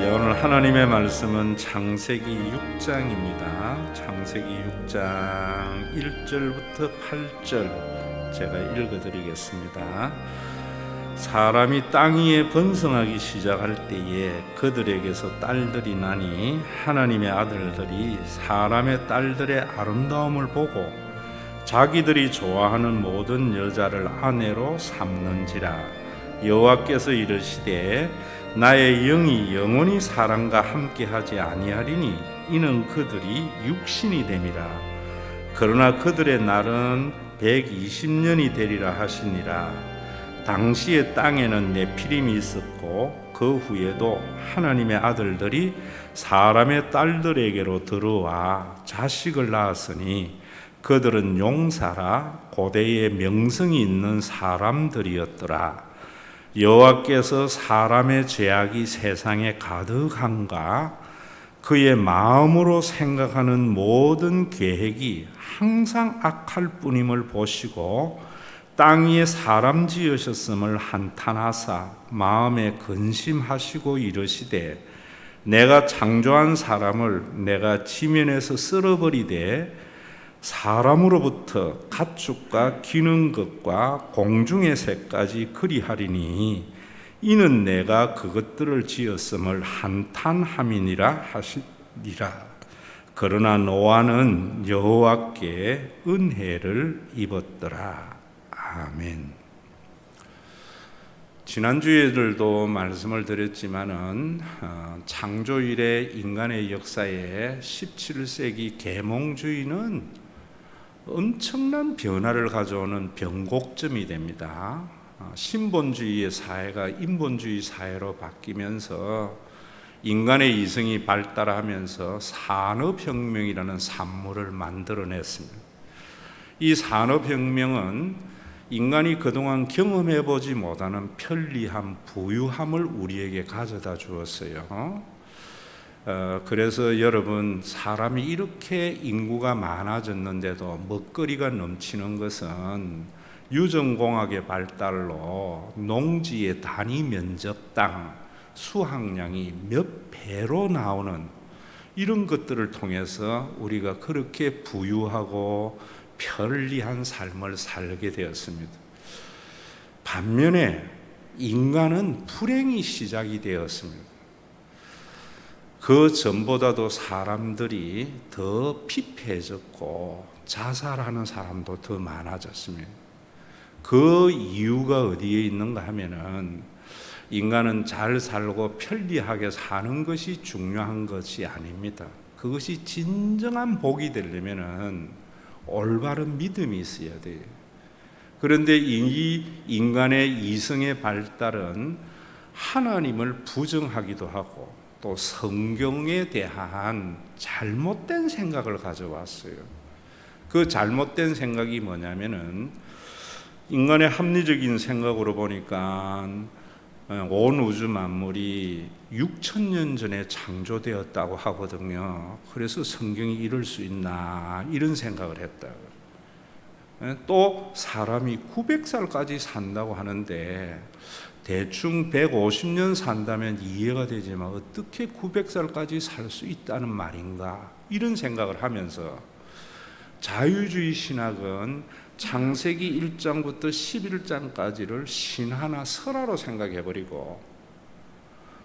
오늘 하나님의 말씀은 창세기 6장입니다. 창세기 6장 1절부터 8절 제가 읽어드리겠습니다. 사람이 땅 위에 번성하기 시작할 때에 그들에게서 딸들이 나니 하나님의 아들들이 사람의 딸들의 아름다움을 보고 자기들이 좋아하는 모든 여자를 아내로 삼는지라. 여호와께서 이르시되 나의 영이 영원히 사람과 함께하지 아니하리니 이는 그들이 육신이 됨이라. 그러나 그들의 날은 120년이 되리라 하시니라. 당시에 땅에는 네피림이 있었고 그 후에도 하나님의 아들들이 사람의 딸들에게로 들어와 자식을 낳았으니 그들은 용사라 고대에 명성이 있는 사람들이었더라. 여호와께서 사람의 죄악이 세상에 가득한가 그의 마음으로 생각하는 모든 계획이 항상 악할 뿐임을 보시고 땅 위에 사람 지으셨음을 한탄하사 마음에 근심하시고 이르시되 내가 창조한 사람을 내가 지면에서 쓸어버리되 사람으로부터 가축과 기는 것과 공중의 새까지 그리하리니 이는 내가 그것들을 지었음을 한탄함이니라 하시니라. 그러나 노아는 여호와께 은혜를 입었더라. 아멘. 지난주에도 말씀을 드렸지만은 창조 이래 인간의 역사에 17세기 계몽주의는 엄청난 변화를 가져오는 변곡점이 됩니다. 신본주의의 사회가 인본주의 사회로 바뀌면서 인간의 이성이 발달하면서 산업혁명이라는 산물을 만들어냈습니다. 이 산업혁명은 인간이 그동안 경험해보지 못하는 편리함, 부유함을 우리에게 가져다 주었어요. 그래서 여러분, 사람이 이렇게 인구가 많아졌는데도 먹거리가 넘치는 것은 유전공학의 발달로 농지의 단위 면적당 수확량이 몇 배로 나오는 이런 것들을 통해서 우리가 그렇게 부유하고 편리한 삶을 살게 되었습니다. 반면에 인간은 불행이 시작이 되었습니다. 그 전보다도 사람들이 더 피폐해졌고 자살하는 사람도 더 많아졌습니다. 그 이유가 어디에 있는가 하면은 인간은 잘 살고 편리하게 사는 것이 중요한 것이 아닙니다. 그것이 진정한 복이 되려면은 올바른 믿음이 있어야 돼요. 그런데 이 인간의 이성의 발달은 하나님을 부정하기도 하고 또 성경에 대한 잘못된 생각을 가져왔어요. 그 잘못된 생각이 뭐냐면은 인간의 합리적인 생각으로 보니까 온 우주 만물이 6,000년 전에 창조되었다고 하거든요. 그래서 성경이 이럴 수 있나 이런 생각을 했다. 또 사람이 900살까지 산다고 하는데 대충 150년 산다면 이해가 되지만 어떻게 900살까지 살 수 있다는 말인가 이런 생각을 하면서 자유주의 신학은 창세기 1장부터 11장까지를 신화나 설화로 생각해버리고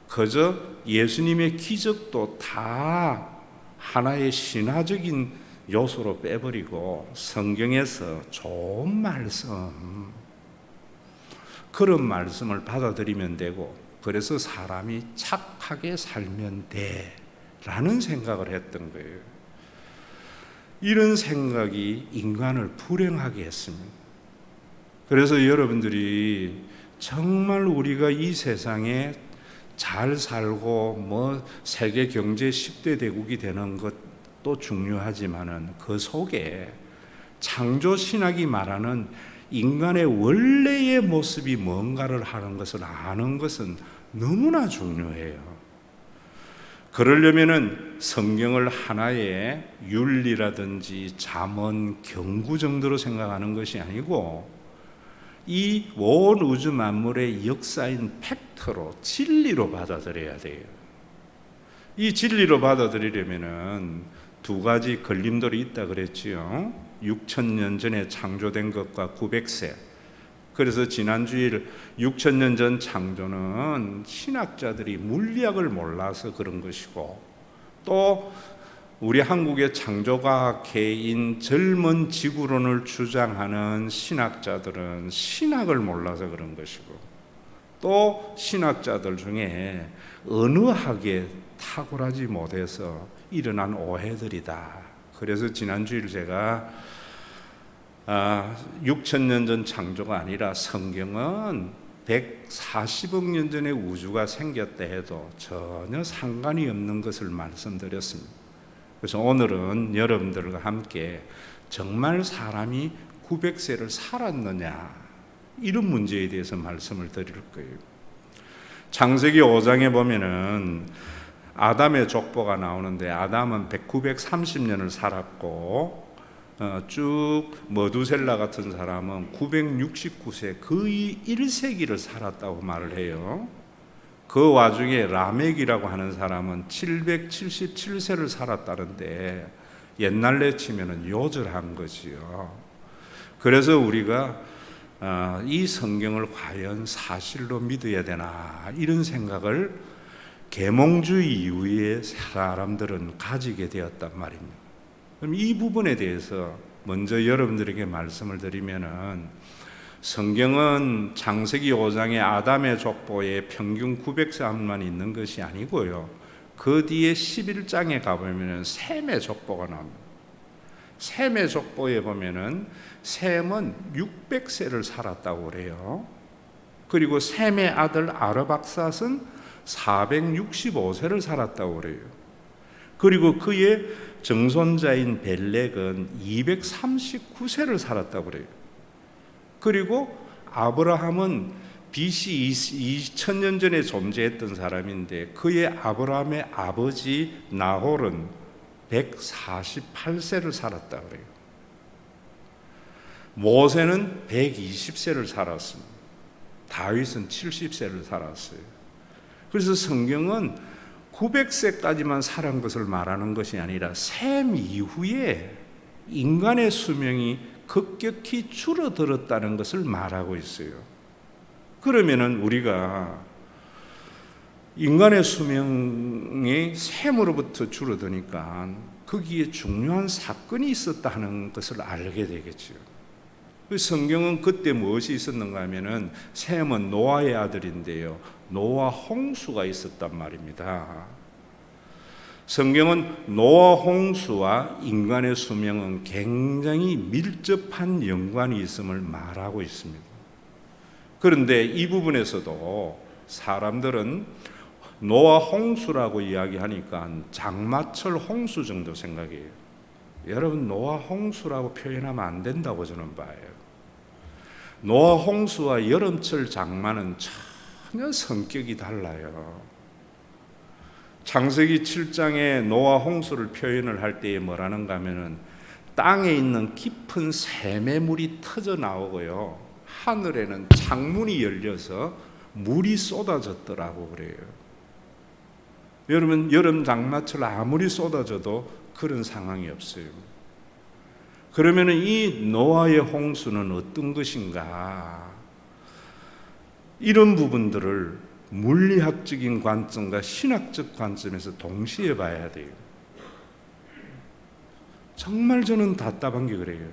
그저 예수님의 기적도 다 하나의 신화적인 요소로 빼버리고 성경에서 좋은 말씀 그런 말씀을 받아들이면 되고 그래서 사람이 착하게 살면 돼 라는 생각을 했던 거예요. 이런 생각이 인간을 불행하게 했습니다. 그래서 여러분들이 정말 우리가 이 세상에 잘 살고 세계 경제 10대 대국이 되는 것도 중요하지만은 그 속에 창조 신학이 말하는 인간의 원래의 모습이 뭔가를 하는 것을 아는 것은 너무나 중요해요. 그러려면은 성경을 하나의 윤리라든지 잠언, 경구 정도로 생각하는 것이 아니고 이 온 우주 만물의 역사인 팩트로 진리로 받아들여야 돼요. 이 진리로 받아들이려면은 두 가지 걸림돌이 있다 그랬지요. 6,000년 전에 창조된 것과 900세. 그래서 지난주일 6,000년 전 창조는 신학자들이 물리학을 몰라서 그런 것이고, 또 우리 한국의 창조과학계인 젊은 지구론을 주장하는 신학자들은 신학을 몰라서 그런 것이고, 또 신학자들 중에 언어학에 탁월하지 못해서 일어난 오해들이다. 그래서 지난주일 제가 6,000년 전 창조가 아니라 성경은 140억 년 전에 우주가 생겼다 해도 전혀 상관이 없는 것을 말씀드렸습니다. 그래서 오늘은 여러분들과 함께 정말 사람이 900세를 살았느냐, 이런 문제에 대해서 말씀을 드릴 거예요. 창세기 5장에 보면은 아담의 족보가 나오는데, 아담은 930년을 살았고, 쭉 머두셀라 같은 사람은 969세, 거의 1세기를 살았다고 말을 해요. 그 와중에 라멕이라고 하는 사람은 777세를 살았다는데, 옛날로 치면은 요절한 거지요. 그래서 우리가 이 성경을 과연 사실로 믿어야 되나, 이런 생각을 계몽주의 이후에 사람들은 가지게 되었단 말입니다. 그럼 이 부분에 대해서 먼저 여러분들에게 말씀을 드리면은, 성경은 창세기 5장의 아담의 족보에 평균 900세만 있는 것이 아니고요, 그 뒤에 11장에 가보면은 셈의 족보가 나옵니다. 셈의 족보에 보면은 셈은 600세를 살았다고 그래요. 그리고 셈의 아들 아르박삿은 465세를 살았다고 그래요. 그리고 그의 정손자인 벨렉은 239세를 살았다고 그래요. 그리고 아브라함은 BC 2000년 전에 존재했던 사람인데, 그의 아브라함의 아버지 나홀은 148세를 살았다고 그래요. 모세는 120세를 살았습니다. 다윗은 70세를 살았어요. 그래서 성경은 900세까지만 살은 것을 말하는 것이 아니라 셈 이후에 인간의 수명이 급격히 줄어들었다는 것을 말하고 있어요. 그러면은 우리가 인간의 수명이 셈으로부터 줄어드니까 거기에 중요한 사건이 있었다 하는 것을 알게 되겠죠. 성경은 그때 무엇이 있었는가 하면은, 셈은 노아의 아들인데요, 노아 홍수가 있었단 말입니다. 성경은 노아 홍수와 인간의 수명은 굉장히 밀접한 연관이 있음을 말하고 있습니다. 그런데 이 부분에서도 사람들은 노아 홍수라고 이야기하니까 장마철 홍수 정도 생각해요. 여러분, 노아 홍수라고 표현하면 안 된다고 저는 봐요. 노아 홍수와 여름철 장마는 전혀 성격이 달라요. 창세기 7장에 노아 홍수를 표현을 할 때에 뭐라는가 하면은, 땅에 있는 깊은 샘의 터져 나오고요, 하늘에는 창문이 열려서 물이 쏟아졌더라고 그래요. 여러분, 여름 장마철 아무리 쏟아져도 그런 상황이 없어요. 그러면 이 노아의 홍수는 어떤 것인가? 이런 부분들을 물리학적인 관점과 신학적 관점에서 동시에 봐야 돼요. 정말 저는 답답한 게 그래요.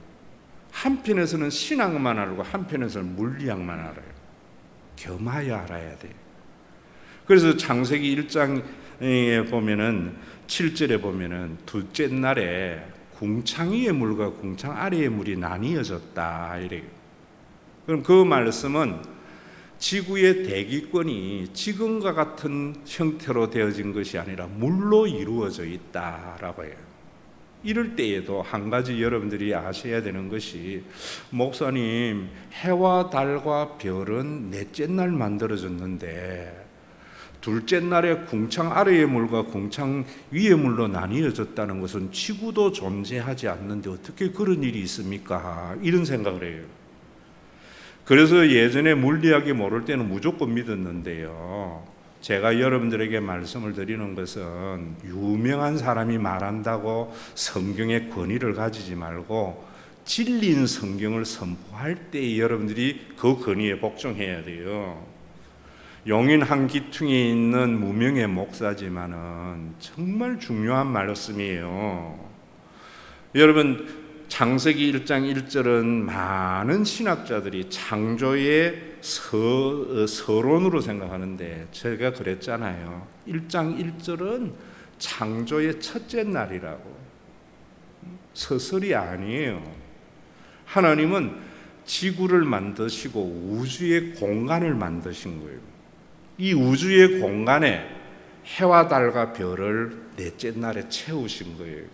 한편에서는 신학만 알고 한편에서는 물리학만 알아요. 겸하여 알아야 돼요. 그래서 창세기 1장에 보면은 7절에 보면은 둘째 날에 궁창 위의 물과 궁창 아래의 물이 나뉘어졌다 이래요. 그럼 그 말씀은 지구의 대기권이 지금과 같은 형태로 되어진 것이 아니라 물로 이루어져 있다라고 해요. 이럴 때에도 한 가지 여러분들이 아셔야 되는 것이, 목사님, 해와 달과 별은 넷째 날 만들어졌는데 둘째 날에 궁창 아래의 물과 궁창 위의 물로 나뉘어졌다는 것은 지구도 존재하지 않는데 어떻게 그런 일이 있습니까? 이런 생각을 해요. 그래서 예전에 물리학이 모를 때는 무조건 믿었는데요, 제가 여러분들에게 말씀을 드리는 것은 유명한 사람이 말한다고 성경의 권위를 가지지 말고 진리인 성경을 선포할 때 여러분들이 그 권위에 복종해야 돼요. 용인 한 기퉁에 있는 무명의 목사지만은 정말 중요한 말씀이에요. 여러분, 창세기 1장 1절은 많은 신학자들이 창조의 서론으로 생각하는데 제가 그랬잖아요. 1장 1절은 창조의 첫째 날이라고. 서설이 아니에요. 하나님은 지구를 만드시고 우주의 공간을 만드신 거예요. 이 우주의 공간에 해와 달과 별을 넷째 날에 채우신 거예요.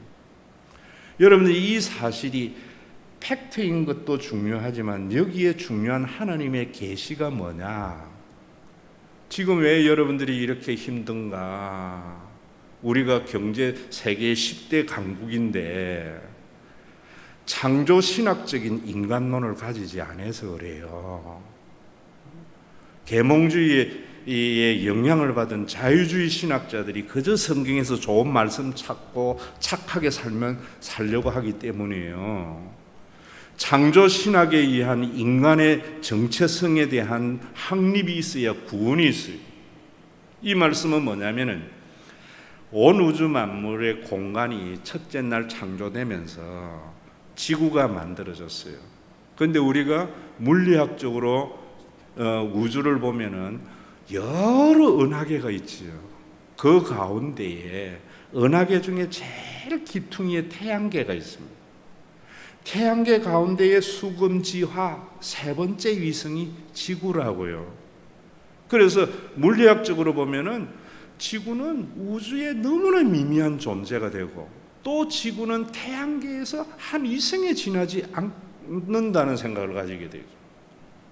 여러분들, 이 사실이 팩트인 것도 중요하지만 여기에 중요한 하나님의 계시가 뭐냐? 지금 왜 여러분들이 이렇게 힘든가? 우리가 경제 세계 10대 강국인데 창조 신학적인 인간론을 가지지 않아서 그래요. 계몽주의에 영향을 받은 자유주의 신학자들이 그저 성경에서 좋은 말씀 찾고 착하게 살려고 하기 때문이에요. 창조 신학에 의한 인간의 정체성에 대한 확립이 있어야 구원이 있어요. 이 말씀은 뭐냐면은 온 우주 만물의 공간이 첫째 날 창조되면서 지구가 만들어졌어요. 그런데 우리가 물리학적으로 우주를 보면은 여러 은하계가 있지요. 그 가운데에 은하계 중에 제일 기퉁이에 태양계가 있습니다. 태양계 가운데에 수금지화 세 번째 위성이 지구라고요. 그래서 물리학적으로 보면은 지구는 우주에 너무나 미미한 존재가 되고 또 지구는 태양계에서 한 위성에 지나지 않는다는 생각을 가지게 되죠.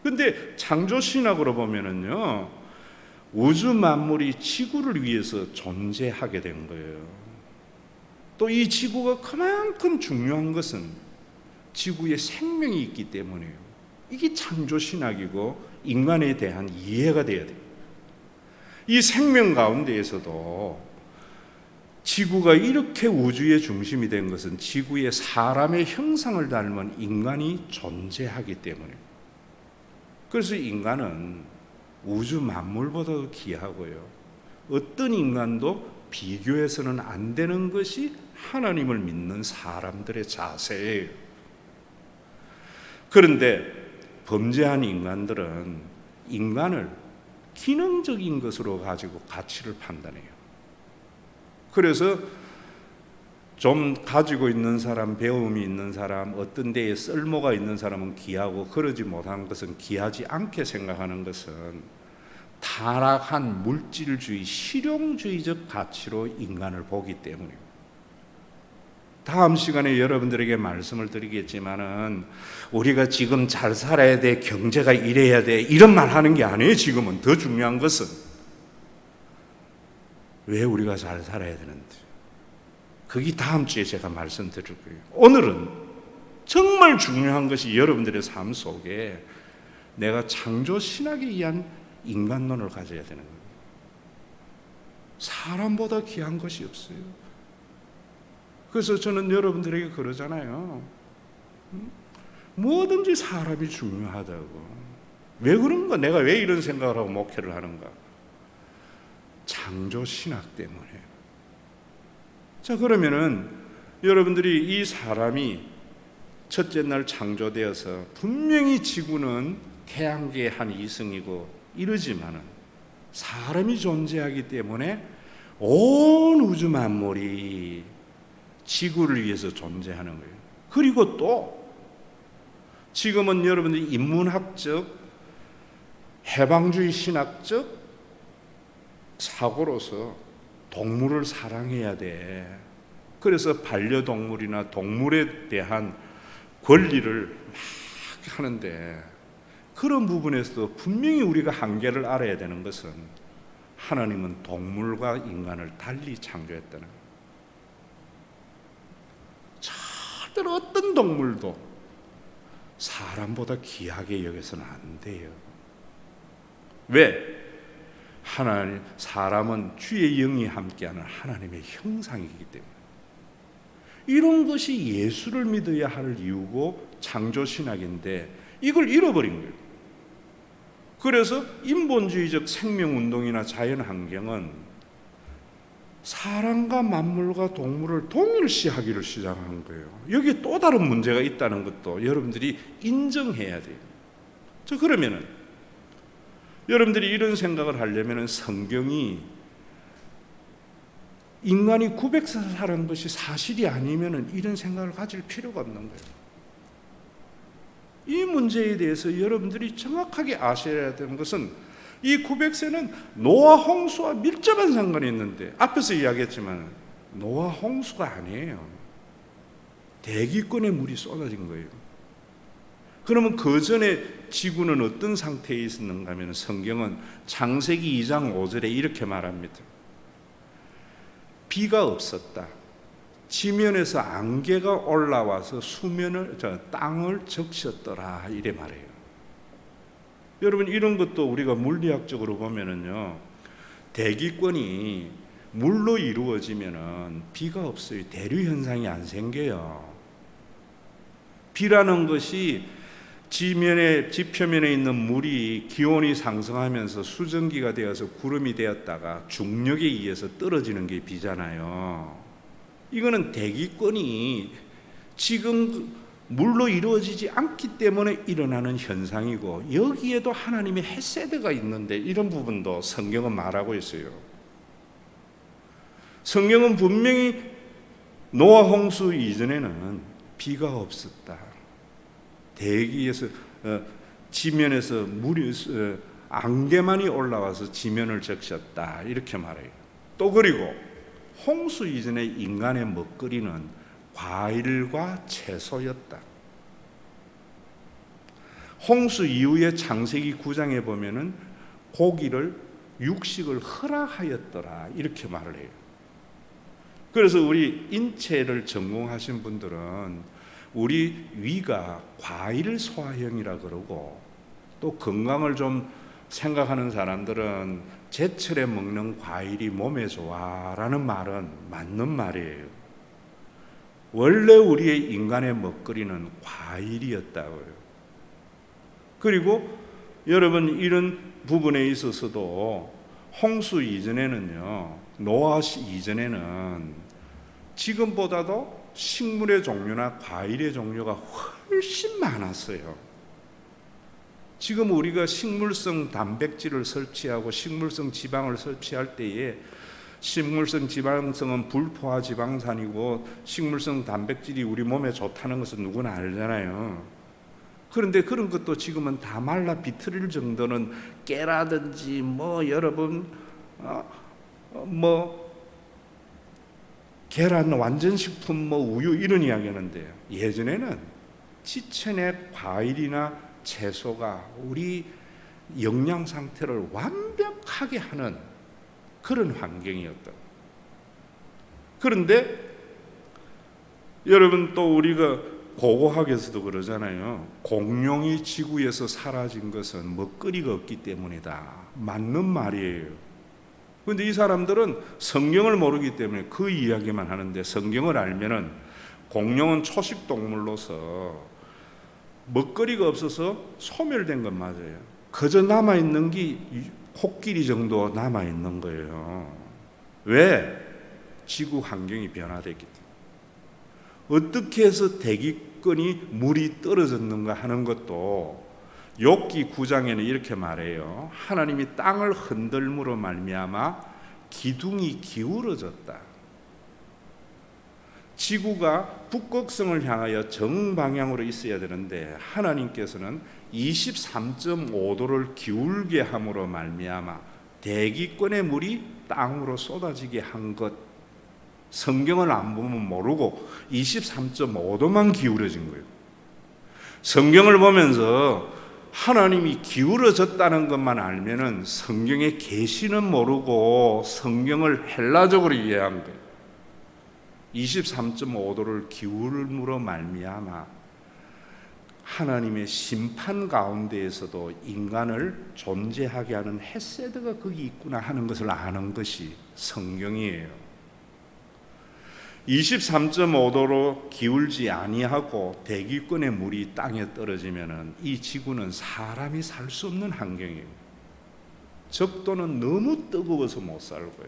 근데 창조신학으로 보면은요, 우주 만물이 지구를 위해서 존재하게 된 거예요. 또 이 지구가 그만큼 중요한 것은 지구에 생명이 있기 때문이에요. 이게 창조신학이고 인간에 대한 이해가 돼야 돼요. 이 생명 가운데에서도 지구가 이렇게 우주의 중심이 된 것은 지구에 사람의 형상을 닮은 인간이 존재하기 때문이에요. 그래서 인간은 우주 만물보다도 귀하고요. 어떤 인간도 비교해서는 안 되는 것이 하나님을 믿는 사람들의 자세예요. 그런데 범죄한 인간들은 인간을 기능적인 것으로 가지고 가치를 판단해요. 그래서 좀 가지고 있는 사람, 배움이 있는 사람, 어떤 데에 쓸모가 있는 사람은 귀하고 그러지 못한 것은 귀하지 않게 생각하는 것은 타락한 물질주의, 실용주의적 가치로 인간을 보기 때문입니다. 다음 시간에 여러분들에게 말씀을 드리겠지만은 우리가 지금 잘 살아야 돼, 경제가 이래야 돼, 이런 말 하는 게 아니에요. 지금은 더 중요한 것은 왜 우리가 잘 살아야 되는지, 그게 다음 주에 제가 말씀드릴 거예요. 오늘은 정말 중요한 것이 여러분들의 삶 속에 내가 창조 신학에 의한 인간론을 가져야 되는 거예요. 사람보다 귀한 것이 없어요. 그래서 저는 여러분들에게 그러잖아요. 뭐든지 사람이 중요하다고. 왜 그런가? 내가 왜 이런 생각을 하고 목회를 하는가? 창조 신학 때문에. 자, 그러면은 여러분들이 이 사람이 첫째 날 창조되어서 분명히 지구는 태양계의 한 이승이고 이러지만은 사람이 존재하기 때문에 온 우주 만물이 지구를 위해서 존재하는 거예요. 그리고 또 지금은 여러분들이 인문학적, 해방주의 신학적 사고로서 동물을 사랑해야 돼. 그래서 반려동물이나 동물에 대한 권리를 막 하는데, 그런 부분에서도 분명히 우리가 한계를 알아야 되는 것은 하나님은 동물과 인간을 달리 창조했다는 거예요. 절대로 어떤 동물도 사람보다 귀하게 여겨서는 안 돼요. 왜? 하나님, 사람은 주의 영이 함께하는 하나님의 형상이기 때문에 이런 것이 예수를 믿어야 할 이유고 창조신학인데 이걸 잃어버린 거예요. 그래서 인본주의적 생명운동이나 자연환경은 사람과 만물과 동물을 동일시하기를 시작한 거예요. 여기에 또 다른 문제가 있다는 것도 여러분들이 인정해야 돼요. 그러면은 여러분들이 이런 생각을 하려면 성경이 인간이 900살 사는 것이 사실이 아니면 이런 생각을 가질 필요가 없는 거예요. 이 문제에 대해서 여러분들이 정확하게 아셔야 되는 것은 이 900세는 노아 홍수와 밀접한 상관이 있는데 앞에서 이야기했지만 노아 홍수가 아니에요. 대기권의 물이 쏟아진 거예요. 그러면 그 전에 지구는 어떤 상태에 있었는가 하면 성경은 창세기 2장 5절에 이렇게 말합니다. 비가 없었다. 지면에서 안개가 올라와서 땅을 적셨더라 이래 말해요. 여러분 이런 것도 우리가 물리학적으로 보면은요, 대기권이 물로 이루어지면은 비가 없어요. 대류 현상이 안 생겨요. 비라는 것이 지표면에 있는 물이 기온이 상승하면서 수증기가 되어서 구름이 되었다가 중력에 의해서 떨어지는 게 비잖아요. 이거는 대기권이 지금 물로 이루어지지 않기 때문에 일어나는 현상이고 여기에도 하나님의 헤세드가 있는데 이런 부분도 성경은 말하고 있어요. 성경은 분명히 노아 홍수 이전에는 비가 없었다. 대기에서 지면에서 물이 안개만이 올라와서 지면을 적셨다 이렇게 말해요. 또 그리고 홍수 이전에 인간의 먹거리는 과일과 채소였다. 홍수 이후에 창세기 9장에 보면은 고기를 육식을 허락하였더라 이렇게 말을 해요. 그래서 우리 인체를 전공하신 분들은 우리 위가 과일 소화형이라 그러고 또 건강을 좀 생각하는 사람들은 제철에 먹는 과일이 몸에 좋아라는 말은 맞는 말이에요. 원래 우리의 인간의 먹거리는 과일이었다고요. 그리고 여러분 이런 부분에 있어서도 홍수 이전에는요, 노아 이전에는 지금보다도 식물의 종류나 과일의 종류가 훨씬 많았어요. 지금 우리가 식물성 단백질을 섭취하고 식물성 지방을 섭취할 때에 식물성 지방성은 불포화 지방산이고 식물성 단백질이 우리 몸에 좋다는 것은 누구나 알잖아요. 그런데 그런 것도 지금은 다 말라 비틀릴 정도는 깨라든지 여러분 계란 완전식품 우유 이런 이야기 하는데 예전에는 지천의 과일이나 채소가 우리 영양 상태를 완벽하게 하는 그런 환경이었다. 그런데 여러분 또 우리가 고고학에서도 그러잖아요. 공룡이 지구에서 사라진 것은 먹거리가 없기 때문이다. 맞는 말이에요. 그런데 이 사람들은 성경을 모르기 때문에 그 이야기만 하는데 성경을 알면은 공룡은 초식 동물로서 먹거리가 없어서 소멸된 건 맞아요. 그저 남아있는 게 코끼리 정도 남아있는 거예요. 왜? 지구 환경이 변화됐기 때문에. 어떻게 해서 대기권이 물이 떨어졌는가 하는 것도 욥기 9장에는 이렇게 말해요. 하나님이 땅을 흔들므로 말미암아 기둥이 기울어졌다. 지구가 북극성을 향하여 정방향으로 있어야 되는데 하나님께서는 23.5도를 기울게 함으로 말미암아 대기권의 물이 땅으로 쏟아지게 한 것, 성경을 안 보면 모르고 23.5도만 기울어진 거예요. 성경을 보면서 하나님이 기울어졌다는 것만 알면은 성경의 계시는 모르고 성경을 헬라적으로 이해한 거예요. 23.5도를 기울음으로 말미암아 하나님의 심판 가운데에서도 인간을 존재하게 하는 헤세드가 거기 있구나 하는 것을 아는 것이 성경이에요. 23.5도로 기울지 아니하고 대기권의 물이 땅에 떨어지면 이 지구는 사람이 살 수 없는 환경이에요. 적도는 너무 뜨거워서 못 살고요.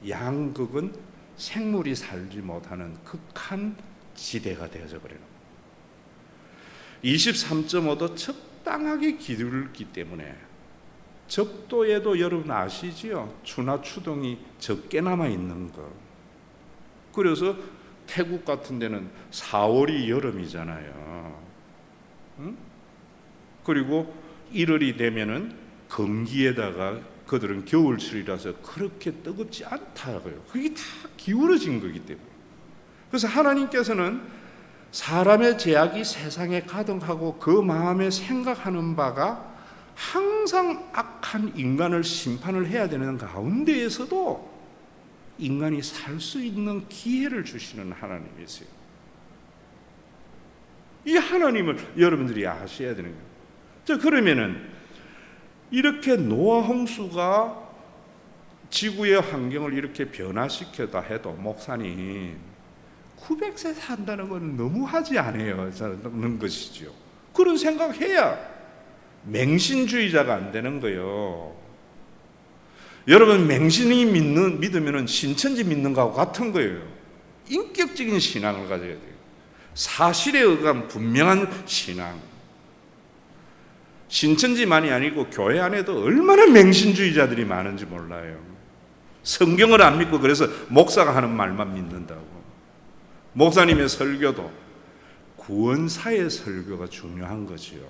양극은 생물이 살지 못하는 극한 지대가 되어져 버려요. 23.5도 적당하게 기울기 때문에 적도에도 여러분 아시지요? 추나 추동이 적게 남아 있는 거. 그래서 태국 같은 데는 4월이 여름이잖아요. 응? 그리고 1월이 되면은 건기에다가 그들은 겨울철이라서 그렇게 뜨겁지 않다고요. 그게 다 기울어진 거기 때문에. 그래서 하나님께서는 사람의 죄악이 세상에 가득하고 그 마음에 생각하는 바가 항상 악한 인간을 심판을 해야 되는 가운데에서도 인간이 살 수 있는 기회를 주시는 하나님이세요. 이 하나님을 여러분들이 아셔야 되는 거예요. 자, 그러면은 이렇게 노아 홍수가 지구의 환경을 이렇게 변화시켰다 해도 목사님 900세 산다는 건 너무하지 않아요? 는 것이죠. 그런 생각해야 맹신주의자가 안 되는 거예요. 여러분 맹신이 믿으면 신천지 믿는 거하고 같은 거예요. 인격적인 신앙을 가져야 돼요. 사실에 의한 분명한 신앙. 신천지만이 아니고 교회 안에도 얼마나 맹신주의자들이 많은지 몰라요. 성경을 안 믿고 그래서 목사가 하는 말만 믿는다고. 목사님의 설교도 구원사의 설교가 중요한 거지요.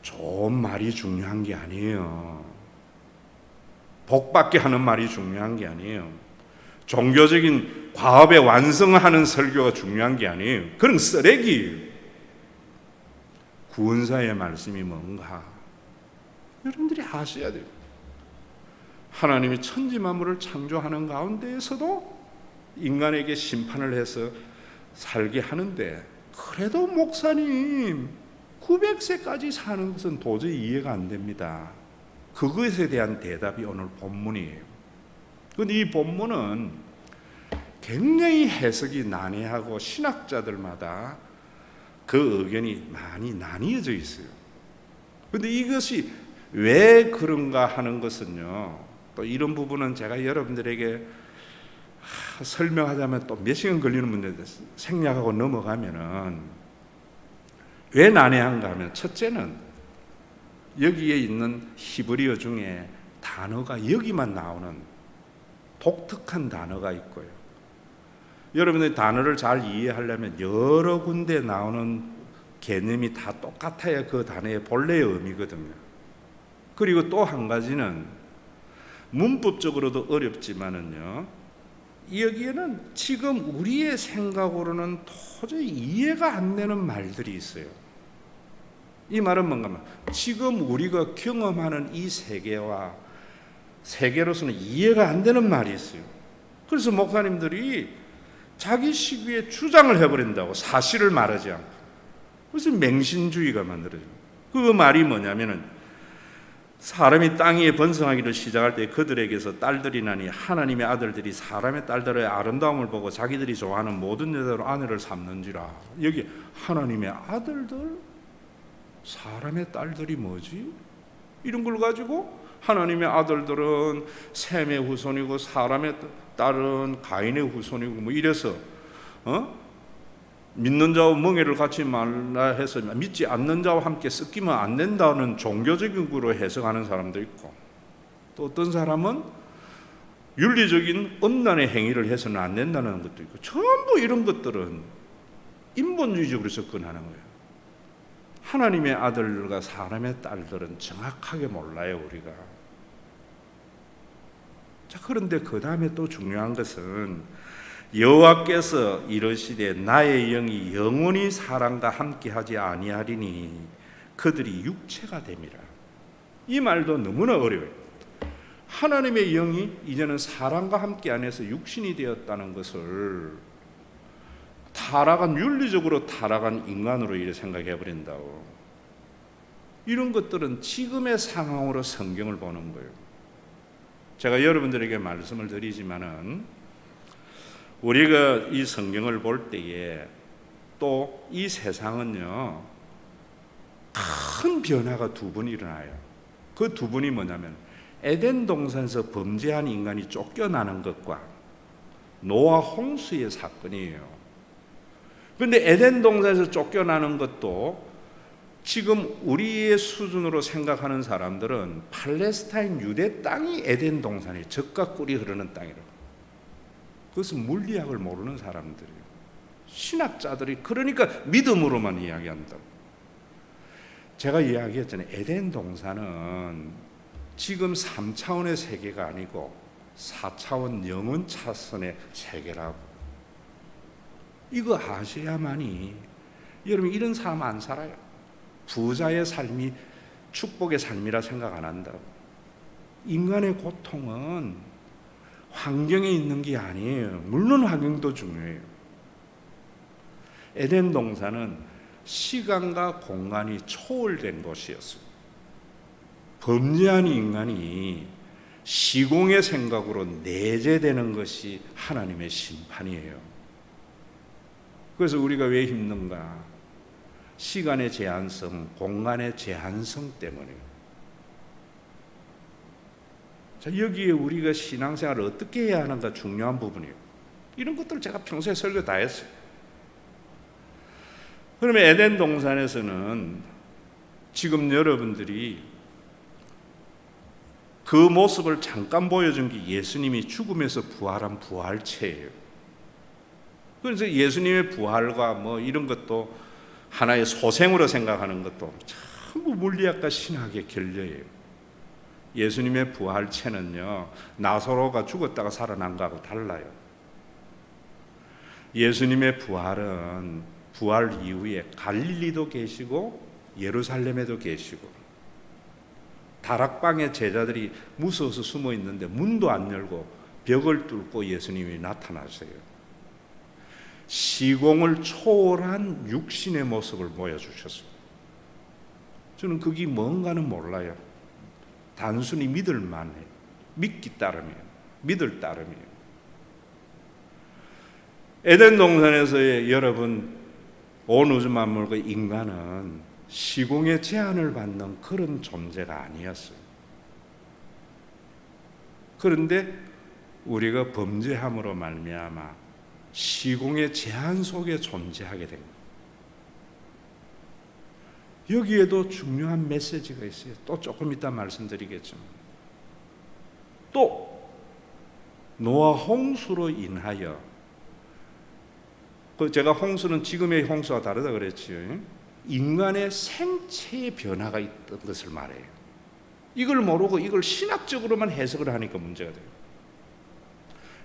좋은 말이 중요한 게 아니에요. 복받게 하는 말이 중요한 게 아니에요. 종교적인 과업의 완성하는 설교가 중요한 게 아니에요. 그런 쓰레기예요. 구원사의 말씀이 뭔가 여러분들이 아셔야 돼요. 하나님이 천지 만물을 창조하는 가운데에서도 인간에게 심판을 해서 살게 하는데 그래도 목사님 900세까지 사는 것은 도저히 이해가 안 됩니다. 그것에 대한 대답이 오늘 본문이에요. 그런데 이 본문은 굉장히 해석이 난해하고 신학자들마다 그 의견이 많이 나뉘어져 있어요. 그런데 이것이 왜 그런가 하는 것은요, 또 이런 부분은 제가 여러분들에게 설명하자면 또 몇 시간 걸리는 문제인데 생략하고 넘어가면은 왜 난해한가 하면 첫째는 여기에 있는 히브리어 중에 단어가 여기만 나오는 독특한 단어가 있고요. 여러분들이 단어를 잘 이해하려면 여러 군데 나오는 개념이 다 똑같아야 그 단어의 본래의 의미거든요. 그리고 또 한 가지는 문법적으로도 어렵지만은요, 여기에는 지금 우리의 생각으로는 도저히 이해가 안 되는 말들이 있어요. 이 말은 뭔가 하면 지금 우리가 경험하는 이 세계로서는 이해가 안 되는 말이 있어요. 그래서 목사님들이 자기 시기에 주장을 해버린다고, 사실을 말하지 않고. 그래서 맹신주의가 만들어져요. 그 말이 뭐냐면은 사람이 땅 위에 번성하기를 시작할 때 그들에게서 딸들이 나니 하나님의 아들들이 사람의 딸들의 아름다움을 보고 자기들이 좋아하는 모든 여자로 아내를 삼는지라. 여기 하나님의 아들들, 사람의 딸들이 뭐지? 이런 걸 가지고 하나님의 아들들은 셈의 후손이고 사람의 딸은 가인의 후손이고 뭐 이래서 믿는 자와 멍에를 같이 말라 해서 믿지 않는 자와 함께 섞이면 안 된다는 종교적인 구로 해석하는 사람도 있고, 또 어떤 사람은 윤리적인 음란의 행위를 해서는 안 된다는 것도 있고, 전부 이런 것들은 인본주의적으로 접근하는 거예요. 하나님의 아들과 사람의 딸들은 정확하게 몰라요, 우리가. 자, 그런데 그 다음에 또 중요한 것은 여호와께서 이르시되 나의 영이 영원히 사람과 함께하지 아니하리니 그들이 육체가 됨이라. 이 말도 너무나 어려워요. 하나님의 영이 이제는 사람과 함께 안에서 육신이 되었다는 것을 다 윤리적으로 타락한 인간으로 이렇게 생각해 버린다고. 이런 것들은 지금의 상황으로 성경을 보는 거예요. 제가 여러분들에게 말씀을 드리지만은 우리가 이 성경을 볼 때에 또 이 세상은요, 큰 변화가 두 번 일어나요. 그 두 번이 뭐냐면 에덴 동산에서 범죄한 인간이 쫓겨나는 것과 노아 홍수의 사건이에요. 그런데 에덴 동산에서 쫓겨나는 것도 지금 우리의 수준으로 생각하는 사람들은 팔레스타인 유대 땅이 에덴 동산이 젖과 꿀이 흐르는 땅이라고. 그것은 물리학을 모르는 사람들이에요. 신학자들이 그러니까 믿음으로만 이야기한다고. 제가 이야기했잖아요. 에덴 동산은 지금 3차원의 세계가 아니고 4차원 영원 차선의 세계라고. 이거 아셔야만이. 여러분, 이런 사람 안 살아요. 부자의 삶이 축복의 삶이라 생각 안 한다고. 인간의 고통은 환경에 있는 게 아니에요. 물론 환경도 중요해요. 에덴 동산은 시간과 공간이 초월된 곳이었어요. 범죄한 인간이 시공의 생각으로 내재되는 것이 하나님의 심판이에요. 그래서 우리가 왜 힘든가? 시간의 제한성, 공간의 제한성 때문이에요. 자, 여기에 우리가 신앙생활을 어떻게 해야 하는가 중요한 부분이에요. 이런 것들을 제가 평소에 설교 다 했어요. 그러면 에덴 동산에서는 지금 여러분들이 그 모습을 잠깐 보여준 게 예수님이 죽음에서 부활한 부활체예요. 그래서 예수님의 부활과 뭐 이런 것도 하나의 소생으로 생각하는 것도 전부 물리학과 신학의 결례예요. 예수님의 부활체는요, 나사로가 죽었다가 살아난 거하고 달라요. 예수님의 부활은 부활 이후에 갈릴리도 계시고 예루살렘에도 계시고, 다락방에 제자들이 무서워서 숨어 있는데 문도 안 열고 벽을 뚫고 예수님이 나타나세요. 시공을 초월한 육신의 모습을 보여주셨어요. 저는 그게 뭔가는 몰라요. 단순히 믿을 만해요. 믿기 따름이에요. 믿을 따름이에요. 에덴 동산에서의 여러분, 온 우주 만물과 인간은 시공의 제한을 받는 그런 존재가 아니었어요. 그런데 우리가 범죄함으로 말미암아 시공의 제한 속에 존재하게 된 거예요. 여기에도 중요한 메시지가 있어요. 또 조금 이따 말씀드리겠지만, 또 노아 홍수로 인하여, 제가 홍수는 지금의 홍수와 다르다 그랬지요. 인간의 생체의 변화가 있던 것을 말해요. 이걸 모르고 이걸 신학적으로만 해석을 하니까 문제가 돼요.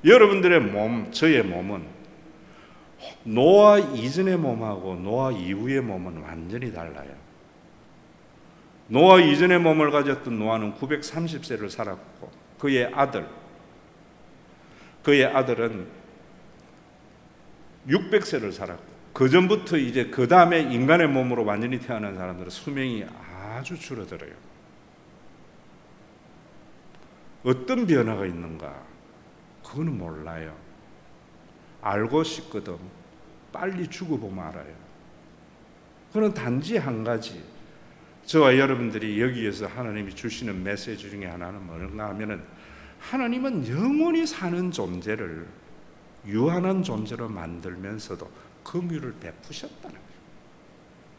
여러분들의 몸, 저의 몸은 노아 이전의 몸하고 노아 이후의 몸은 완전히 달라요. 노아 이전의 몸을 가졌던 노아는 930세를 살았고, 그의 아들은 600세를 살았고, 그 전부터 이제 그 다음에 인간의 몸으로 완전히 태어난 사람들은 수명이 아주 줄어들어요. 어떤 변화가 있는가? 그거는 몰라요. 알고 싶거든 빨리 죽어보면 알아요. 그건 단지 한 가지, 저와 여러분들이 여기에서 하나님이 주시는 메시지 중에 하나는 뭔가 하면은, 하나님은 영원히 사는 존재를 유한한 존재로 만들면서도 긍휼을 베푸셨다는 거예요.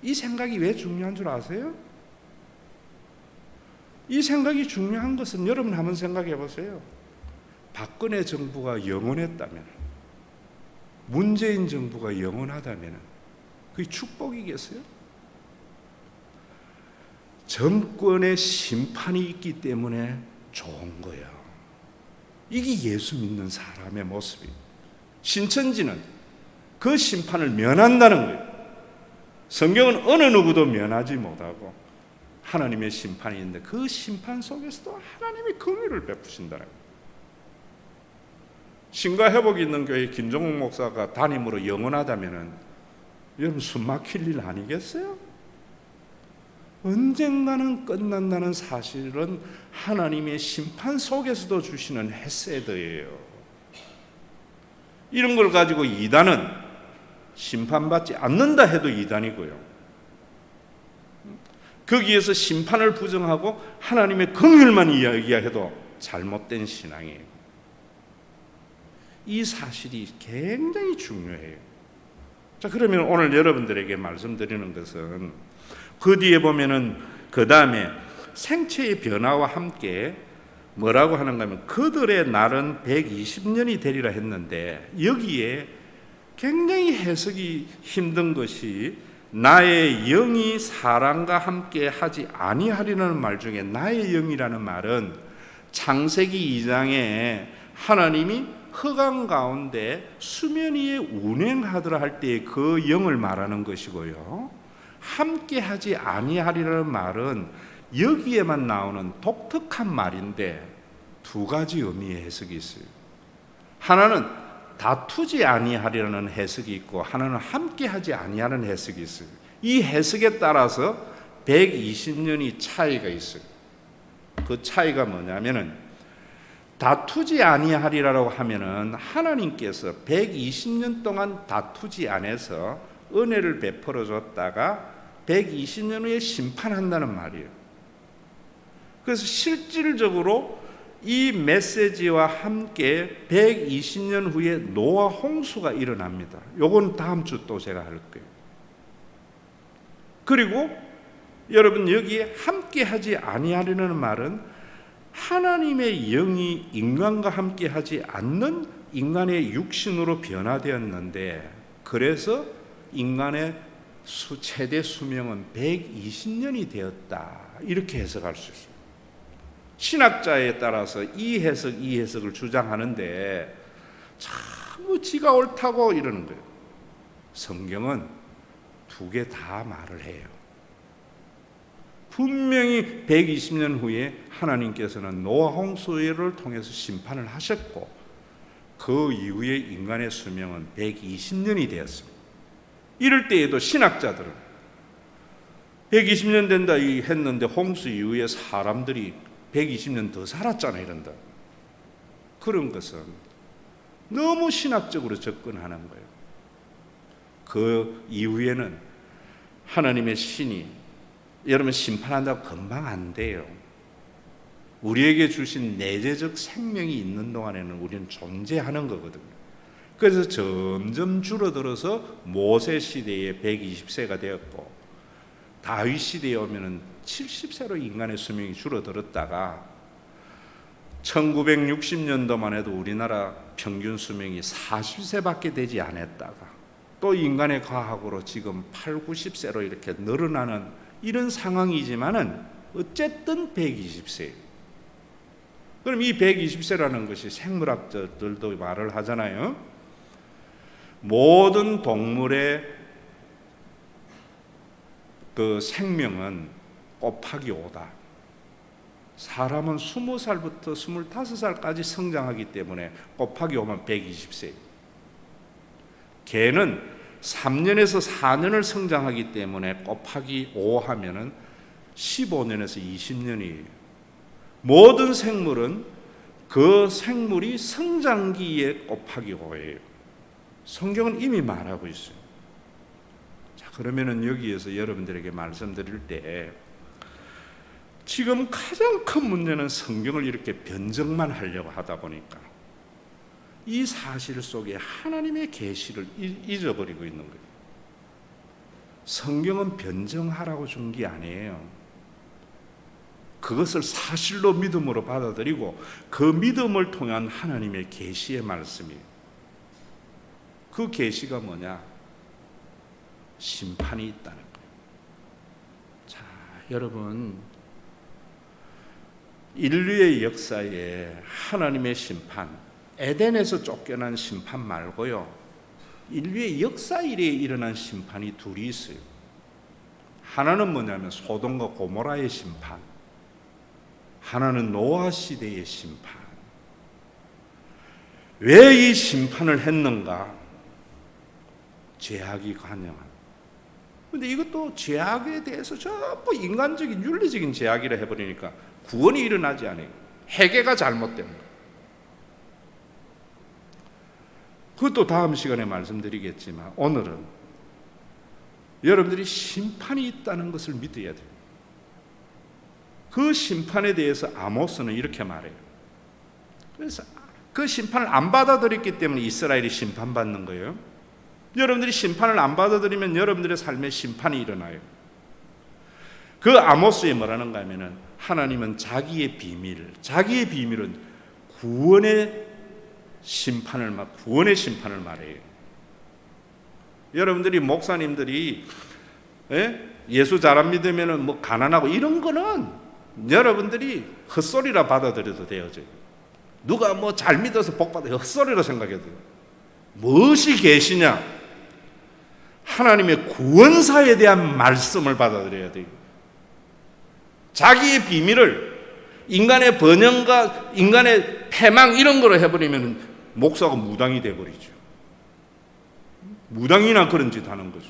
이 생각이 왜 중요한 줄 아세요? 이 생각이 중요한 것은 여러분 한번 생각해 보세요. 박근혜 정부가 영원했다면, 문재인 정부가 영원하다면 그게 축복이겠어요? 정권의 심판이 있기 때문에 좋은 거예요. 이게 예수 믿는 사람의 모습이에요. 신천지는 그 심판을 면한다는 거예요. 성경은 어느 누구도 면하지 못하고 하나님의 심판이 있는데, 그 심판 속에서도 하나님이 긍휼을 베푸신다는 거예요. 신과 회복이 있는 교회 김종국 목사가 담임으로 영원하다면은 여러분 숨 막힐 일 아니겠어요? 언젠가는 끝난다는 사실은 하나님의 심판 속에서도 주시는 헤세드예요. 이런 걸 가지고 이단은 심판받지 않는다 해도 이단이고요. 거기에서 심판을 부정하고 하나님의 긍휼만 이야기해도 잘못된 신앙이에요. 이 사실이 굉장히 중요해요. 자, 그러면 오늘 여러분들에게 말씀드리는 것은 그 뒤에 보면은 그 다음에 생체의 변화와 함께 뭐라고 하는가 하면 그들의 날은 120년이 되리라 했는데 여기에 굉장히 해석이 힘든 것이 나의 영이 사람과 함께 하지 아니하리라는 말 중에 나의 영이라는 말은 창세기 2장에 하나님이 흑암 가운데 수면 위에 운행하더라 할 때의 그 영을 말하는 것이고요. 함께 하지 아니하리라는 말은 여기에만 나오는 독특한 말인데 두 가지 의미의 해석이 있어요. 하나는 다투지 아니하리라는 해석이 있고 하나는 함께 하지 아니하는 해석이 있어요. 이 해석에 따라서 120년이 차이가 있어요. 그 차이가 뭐냐면은 다투지 아니하리라고 하면은 하나님께서 120년 동안 다투지 않아서 은혜를 베풀어 줬다가 120년 후에 심판한다는 말이에요. 그래서 실질적으로 이 메시지와 함께 120년 후에 노아 홍수가 일어납니다. 요건 다음 주 또 제가 할 거예요. 그리고 여러분 여기에 함께 하지 아니하리라는 말은 하나님의 영이 인간과 함께 하지 않는 인간의 육신으로 변화되었는데 그래서 인간의 최대 수명은 120년이 되었다. 이렇게 해석할 수 있어요. 신학자에 따라서 이 해석을 주장하는데 참 지가 옳다고 이러는 거예요. 성경은 두 개 다 말을 해요. 분명히 120년 후에 하나님께서는 노아 홍수를 통해서 심판을 하셨고 그 이후에 인간의 수명은 120년이 되었습니다. 이럴 때에도 신학자들은 120년 된다 했는데 홍수 이후에 사람들이 120년 더 살았잖아 이런다. 그런 것은 너무 신학적으로 접근하는 거예요. 그 이후에는 하나님의 신이 여러분 심판한다고 금방 안 돼요. 우리에게 주신 내재적 생명이 있는 동안에는 우리는 존재하는 거거든요. 그래서 점점 줄어들어서 모세 시대에 120세가 되었고 다윗 시대에 오면은 70세로 인간의 수명이 줄어들었다가 1960년도만 해도 우리나라 평균 수명이 40세밖에 되지 않았다가 또 인간의 과학으로 지금 8, 90세로 이렇게 늘어나는 이런 상황이지만은 어쨌든 120세예요. 그럼 이 120세라는 것이 생물학자들도 말을 하잖아요. 모든 동물의 그 생명은 곱하기 5다. 사람은 20살부터 25살까지 성장하기 때문에 곱하기 5면 120세예요. 개는 3년에서 4년을 성장하기 때문에 곱하기 5 하면은 15년에서 20년이에요. 모든 생물은 그 생물이 성장기에 곱하기 5예요. 성경은 이미 말하고 있어요. 자, 그러면은 여기에서 여러분들에게 말씀드릴 때 지금 가장 큰 문제는 성경을 이렇게 변증만 하려고 하다 보니까 이 사실 속에 하나님의 계시를 잊어버리고 있는 거예요. 성경은 변증하라고 준 게 아니에요. 그것을 사실로 믿음으로 받아들이고 그 믿음을 통한 하나님의 계시의 말씀이에요. 그 계시가 뭐냐? 심판이 있다는 거예요. 자, 여러분, 인류의 역사에 하나님의 심판, 에덴에서 쫓겨난 심판 말고요, 인류의 역사 이래에 일어난 심판이 둘이 있어요. 하나는 뭐냐면 소돔과 고모라의 심판, 하나는 노아 시대의 심판. 왜 이 심판을 했는가? 죄악이 관영한. 근데 이것도 죄악에 대해서 전부 인간적인 윤리적인 죄악이라 해버리니까 구원이 일어나지 않아요. 회개가 잘못된 거예요. 그것도 다음 시간에 말씀드리겠지만 오늘은 여러분들이 심판이 있다는 것을 믿어야 돼요. 그 심판에 대해서 아모스는 이렇게 말해요. 그래서 그 심판을 안 받아들였기 때문에 이스라엘이 심판받는 거예요. 여러분들이 심판을 안 받아들이면 여러분들의 삶에 심판이 일어나요. 그 아모스에 뭐라는가 하면은 하나님은 자기의 비밀은 구원의 심판을 말해요. 여러분들이 목사님들이 예수 잘 안 믿으면은 뭐 가난하고 이런 거는 여러분들이 헛소리라 받아들여도 돼요. 누가 뭐 잘 믿어서 복 받아 헛소리라 생각해도 돼요. 무엇이 계시냐? 하나님의 구원사에 대한 말씀을 받아들여야 돼요. 자기의 비밀을 인간의 번영과 인간의 패망 이런 거로 해버리면 목사가 무당이 돼버리죠. 무당이나 그런 짓 하는 거죠.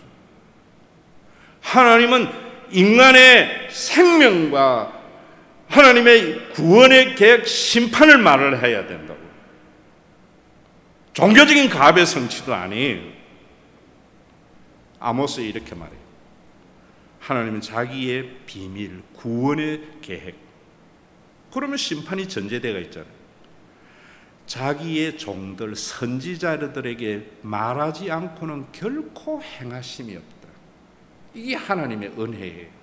하나님은 인간의 생명과 하나님의 구원의 계획, 심판을 말을 해야 된다고. 종교적인 가배 성취도 아니에요. 아모스에 이렇게 말해요. 하나님은 자기의 비밀, 구원의 계획. 그러면 심판이 전제되어 있잖아요. 자기의 종들, 선지자들에게 말하지 않고는 결코 행하심이 없다. 이게 하나님의 은혜예요.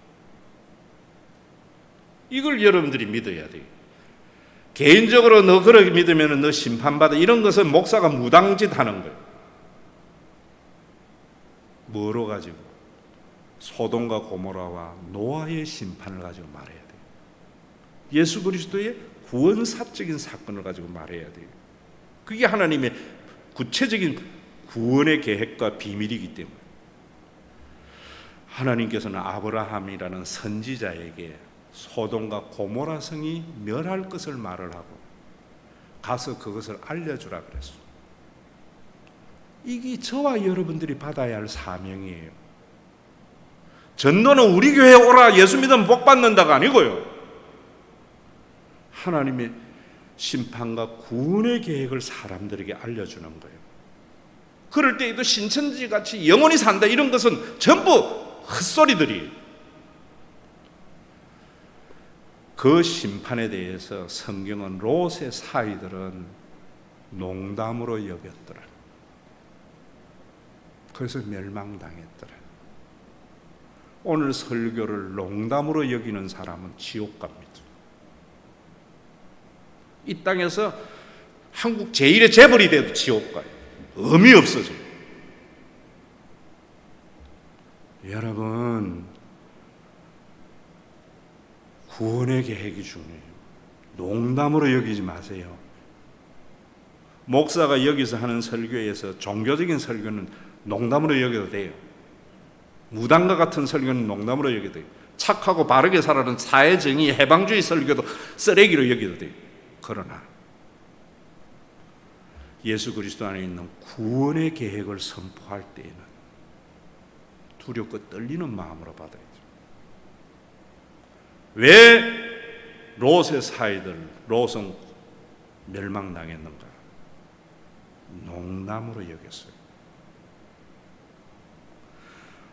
이걸 여러분들이 믿어야 돼요. 개인적으로 너 그렇게 믿으면 너 심판받아. 이런 것은 목사가 무당짓 하는 거예요. 뭐로 가지고? 소돔과 고모라와 노아의 심판을 가지고 말해야 돼요. 예수 그리스도의 구원사적인 사건을 가지고 말해야 돼요. 그게 하나님의 구체적인 구원의 계획과 비밀이기 때문에 하나님께서는 아브라함이라는 선지자에게 소돔과 고모라 성이 멸할 것을 말을 하고 가서 그것을 알려주라 그랬어요. 이게 저와 여러분들이 받아야 할 사명이에요. 전도는 우리 교회에 오라 예수 믿으면 복 받는다가 아니고요. 하나님의 심판과 구원의 계획을 사람들에게 알려주는 거예요. 그럴 때에도 신천지같이 영원히 산다 이런 것은 전부 헛소리들이에요. 그 심판에 대해서 성경은 롯의 사위들은 농담으로 여겼더라. 그래서 멸망당했더라. 오늘 설교를 농담으로 여기는 사람은 지옥 갑니다. 이 땅에서 한국 제1의 재벌이 돼도 지옥 가요. 의미 없어져요. 여러분, 구원의 계획이 중요해요. 농담으로 여기지 마세요. 목사가 여기서 하는 설교에서 종교적인 설교는 농담으로 여겨도 돼요. 무당과 같은 설교는 농담으로 여겨도 돼요. 착하고 바르게 살아는 사회정의, 해방주의 설교도 쓰레기로 여겨도 돼요. 그러나 예수 그리스도 안에 있는 구원의 계획을 선포할 때에는 두렵고 떨리는 마음으로 받아야죠. 왜 롯의 사이들, 롯은 멸망당했는가? 농담으로 여겼어요.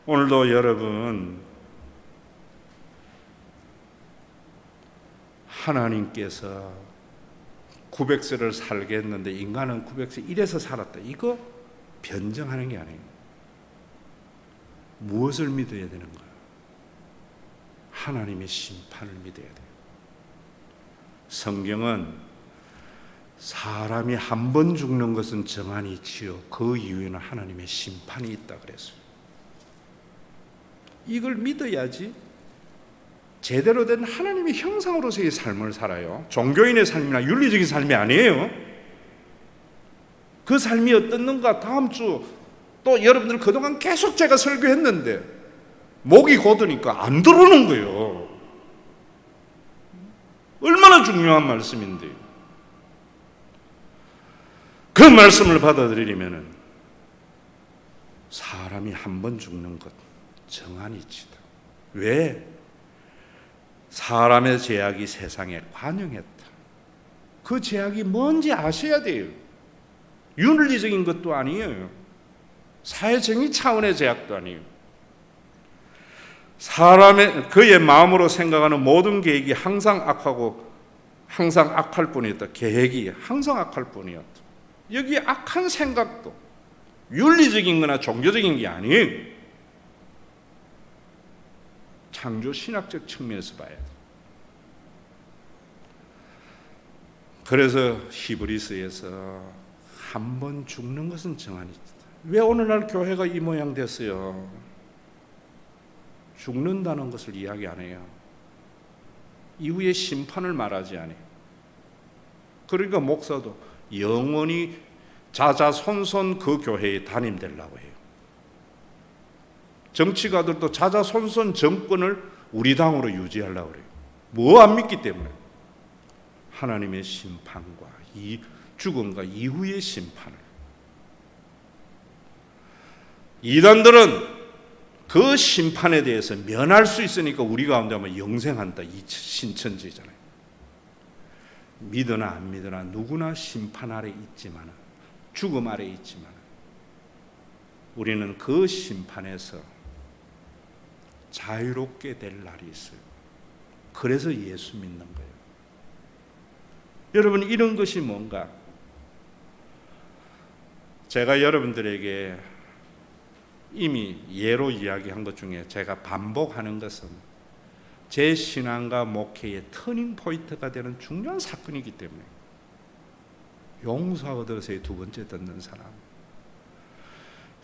오늘도 여러분, 하나님께서 900세를 살게 했는데 인간은 900세 이래서 살았다. 이거 변정하는 게 아니에요. 무엇을 믿어야 되는가? 하나님의 심판을 믿어야 돼요. 성경은 사람이 한 번 죽는 것은 정한이 있지요. 그 이후에는 하나님의 심판이 있다 그랬어요. 이걸 믿어야지 제대로 된 하나님의 형상으로서의 삶을 살아요. 종교인의 삶이나 윤리적인 삶이 아니에요. 그 삶이 어떻는가 다음 주 또 여러분들 그동안 계속 제가 설교했는데 목이 고드니까 안 들어오는 거예요. 얼마나 중요한 말씀인데요. 그 말씀을 받아들이려면 사람이 한 번 죽는 것 정한이지다. 왜? 사람의 죄악이 세상에 관영했다. 그 죄악이 뭔지 아셔야 돼요. 윤리적인 것도 아니에요. 사회정의 차원의 죄악도 아니에요. 그의 마음으로 생각하는 모든 계획이 항상 악하고 항상 악할 뿐이었다. 계획이 항상 악할 뿐이었다. 여기 악한 생각도 윤리적인 거나 종교적인 게 아니에요. 창조 신학적 측면에서 봐야 돼. 그래서 히브리서에서 한 번 죽는 것은 정한이다. 왜 오늘날 교회가 이 모양 됐어요? 죽는다는 것을 이야기 안 해요. 이후에 심판을 말하지 않아요. 그러니까 목사도 영원히 자자손손 그 교회에 담임되려고 해요. 정치가들도 자자손손 정권을 우리 당으로 유지하려고 그래요. 뭐 안 믿기 때문에. 하나님의 심판과 이 죽음과 이후의 심판을. 이단들은 그 심판에 대해서 면할 수 있으니까 우리 가운데 하면 영생한다, 이 신천지잖아요. 믿으나 안 믿으나 누구나 심판 아래 있지만, 죽음 아래 있지만, 우리는 그 심판에서 자유롭게 될 날이 있어요. 그래서 예수 믿는 거예요. 여러분, 이런 것이 뭔가? 제가 여러분들에게 이미 예로 이야기한 것 중에 제가 반복하는 것은 제 신앙과 목회의 터닝 포인트가 되는 중요한 사건이기 때문에. 용서 얻어서의 두 번째 듣는 사람.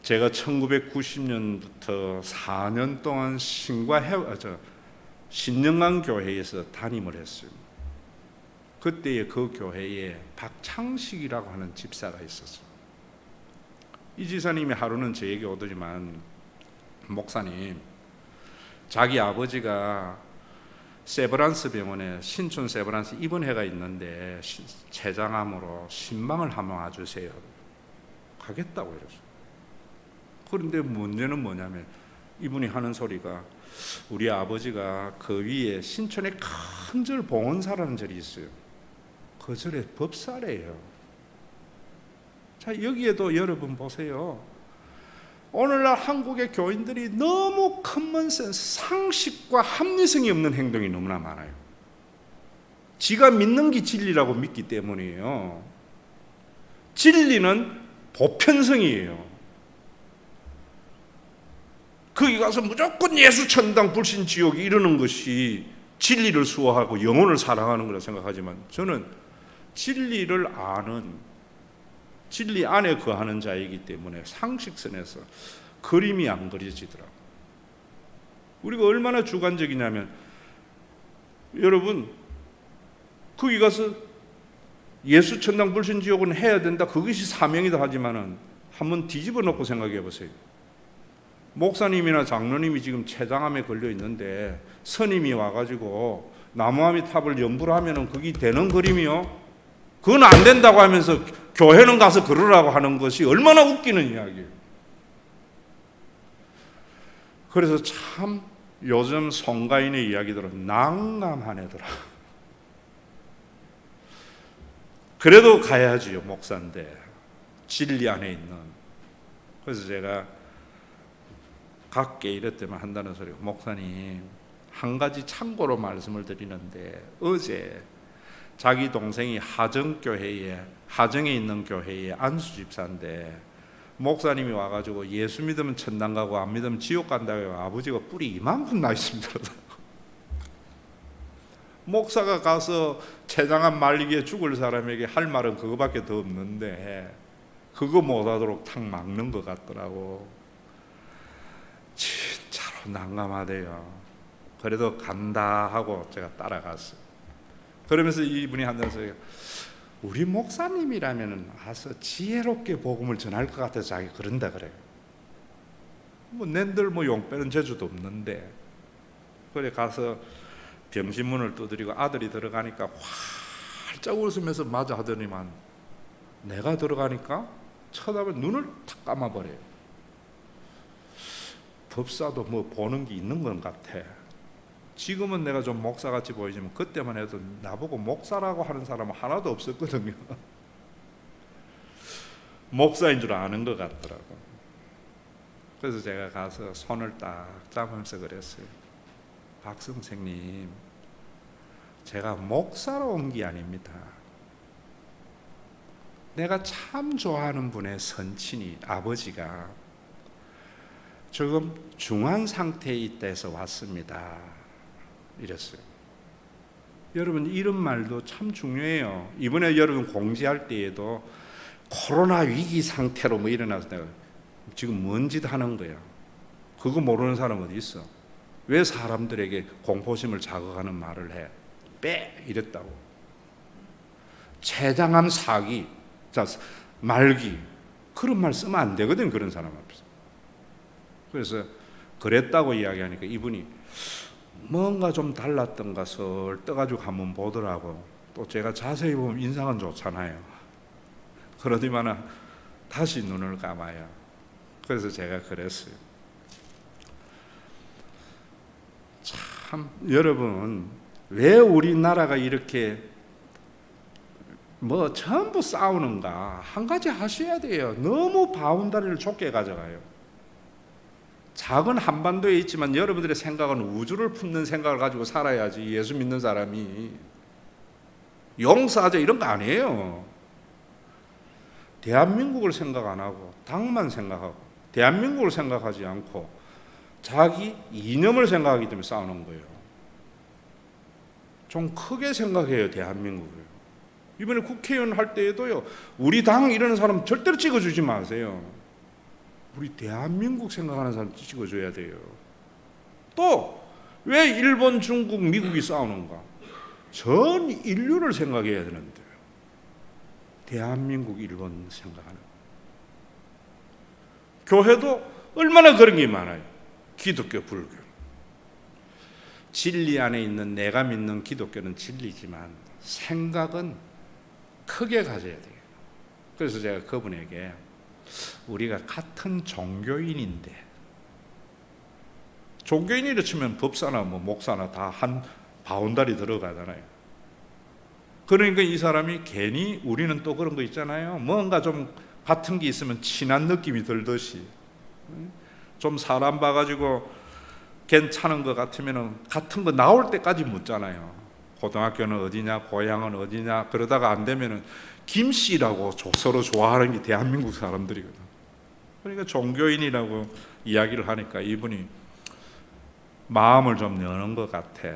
제가 1990년부터 4년 동안 신영강 교회에서 담임을 했어요. 그때의 그 교회에 박창식이라고 하는 집사가 있었어요. 이 지사님이 하루는 저에게 오더니만, 목사님, 자기 아버지가 세브란스 병원에 신촌 세브란스 입원해가 있는데 췌장암으로 신방을 한번 와주세요. 가겠다고 이랬어요. 그런데 문제는 뭐냐면 이분이 하는 소리가, 우리 아버지가 그 위에 신촌에 큰 절 봉헌사라는 절이 있어요. 그 절에 법사래요. 자, 여기에도 여러분 보세요. 오늘날 한국의 교인들이 너무 커먼센스, 상식과 합리성이 없는 행동이 너무나 많아요. 지가 믿는 게 진리라고 믿기 때문이에요. 진리는 보편성이에요. 거기 가서 무조건 예수 천당 불신 지옥 이러는 것이 진리를 수호하고 영혼을 사랑하는 거라 생각하지만, 저는 진리를 아는, 진리 안에 거하는 자이기 때문에 상식선에서 그림이 안 그려지더라고요. 우리가 얼마나 주관적이냐면, 여러분, 거기 가서 예수 천당 불신 지옥은 해야 된다, 그것이 사명이다 하지만은 한번 뒤집어 놓고 생각해 보세요. 목사님이나 장로님이 지금 췌장암에 걸려 있는데 스님이 와가지고 나무아미 탑을 염불 하면은 그게 되는 그림이요? 그건 안 된다고 하면서 교회는 가서 그러라고 하는 것이 얼마나 웃기는 이야기예요. 그래서 참 요즘 송가인의 이야기들은 난감하네더라. 그래도 가야지요, 목사인데 진리 안에 있는. 그래서 제가 각계 이럴 때만 한다는 소리가, 목사님, 한 가지 참고로 말씀을 드리는데, 어제 자기 동생이 하정에 있는 교회에 안수 집사인데, 목사님이 와가지고 예수 믿으면 천당 가고 안 믿으면 지옥 간다고 아버지가 뿔이 이만큼 나 있습니다. 목사가 가서 췌장암 말리기에 죽을 사람에게 할 말은 그거밖에 더 없는데 그거 못하도록 탁 막는 것 같더라고. 진짜로 난감하대요. 그래도 간다 하고 제가 따라갔어요. 그러면서 이분이 한다는 소리가, 우리 목사님이라면 와서 지혜롭게 복음을 전할 것 같아서 자기 그런다 그래요. 뭐 낸들 뭐 용 빼는 재주도 없는데. 그래 가서 병신문을 두드리고 아들이 들어가니까 활짝 웃으면서 맞아 하더니만, 내가 들어가니까 쳐다보면 눈을 탁 감아버려요. 법사도 뭐 보는 게 있는 것 같아. 지금은 내가 좀 목사같이 보이지만 그때만 해도 나보고 목사라고 하는 사람은 하나도 없었거든요. 목사인 줄 아는 것 같더라고. 그래서 제가 가서 손을 딱 잡으면서 그랬어요. 박 선생님, 제가 목사로 온 게 아닙니다. 내가 참 좋아하는 분의 선친이 아버지가 조금 중환 상태에 있다 해서 왔습니다. 이랬어요. 여러분, 이런 말도 참 중요해요. 이번에 여러분 공지할 때에도 코로나 위기 상태로 뭐 일어나서 내가 지금 뭔 짓 하는 거야. 그거 모르는 사람 어디 있어? 왜 사람들에게 공포심을 자극하는 말을 해? 빼! 이랬다고. 췌장암 사기, 자, 말기, 그런 말 쓰면 안 되거든, 그런 사람 앞에서. 그래서 그랬다고 이야기하니까 이분이 뭔가 좀 달랐던 것을 떠가지고 한번 보더라고. 또 제가 자세히 보면 인상은 좋잖아요. 그러더니만 다시 눈을 감아요. 그래서 제가 그랬어요. 참 여러분, 왜 우리나라가 이렇게 뭐 전부 싸우는가? 한 가지 하셔야 돼요. 너무 바운다리를 좁게 가져가요. 작은 한반도에 있지만 여러분들의 생각은 우주를 품는 생각을 가지고 살아야지. 예수 믿는 사람이 용서하자 이런 거 아니에요. 대한민국을 생각 안 하고 당만 생각하고 대한민국을 생각하지 않고 자기 이념을 생각하기 때문에 싸우는 거예요. 좀 크게 생각해요, 대한민국을. 이번에 국회의원 할 때에도요, 우리 당 이러는 사람 절대로 찍어주지 마세요. 우리 대한민국 생각하는 사람 찍어줘야 돼요. 또 왜 일본, 중국, 미국이 싸우는가? 전 인류를 생각해야 되는데 대한민국, 일본 생각하는. 교회도 얼마나 그런 게 많아요. 기독교, 불교. 진리 안에 있는 내가 믿는 기독교는 진리지만 생각은 크게 가져야 돼요. 그래서 제가 그분에게 우리가 같은 종교인인데, 종교인이라 치면 법사나 뭐 목사나 다 한 바운다리 들어가잖아요. 그러니까 이 사람이 괜히 우리는 또 그런 거 있잖아요. 뭔가 좀 같은 게 있으면 친한 느낌이 들듯이 좀 사람 봐가지고 괜찮은 것 같으면 같은 거 나올 때까지 묻잖아요. 고등학교는 어디냐, 고향은 어디냐, 그러다가 안 되면은 김씨라고 서로 좋아하는 게 대한민국 사람들이거든. 그러니까 종교인이라고 이야기를 하니까 이분이 마음을 좀 여는 것 같아.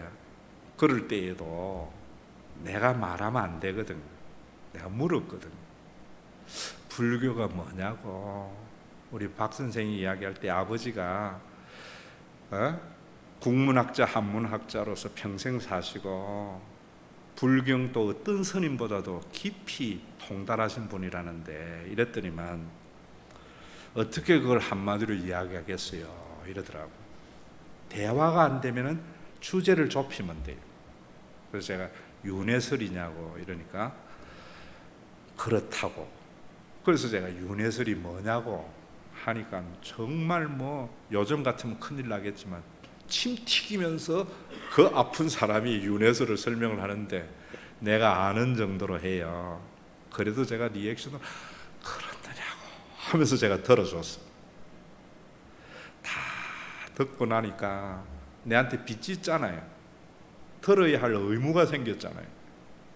그럴 때에도 내가 말하면 안 되거든. 내가 물었거든. 불교가 뭐냐고. 우리 박 선생이 이야기할 때 아버지가 국문학자, 한문학자로서 평생 사시고 불경도 어떤 스님보다도 깊이 통달하신 분이라는데 이랬더니만 어떻게 그걸 한마디로 이야기하겠어요? 이러더라고. 대화가 안 되면은 주제를 좁히면 돼요. 그래서 제가 윤회설이냐고 이러니까 그렇다고. 그래서 제가 윤회설이 뭐냐고 하니까 정말 뭐 요즘 같으면 큰일 나겠지만 침 튀기면서 그 아픈 사람이 윤회설을 설명을 하는데 내가 아는 정도로 해요. 그래도 제가 리액션을 그렇더냐고 하면서 제가 들어줬어. 다 듣고 나니까 내한테 빚이 있잖아요. 들어야 할 의무가 생겼잖아요.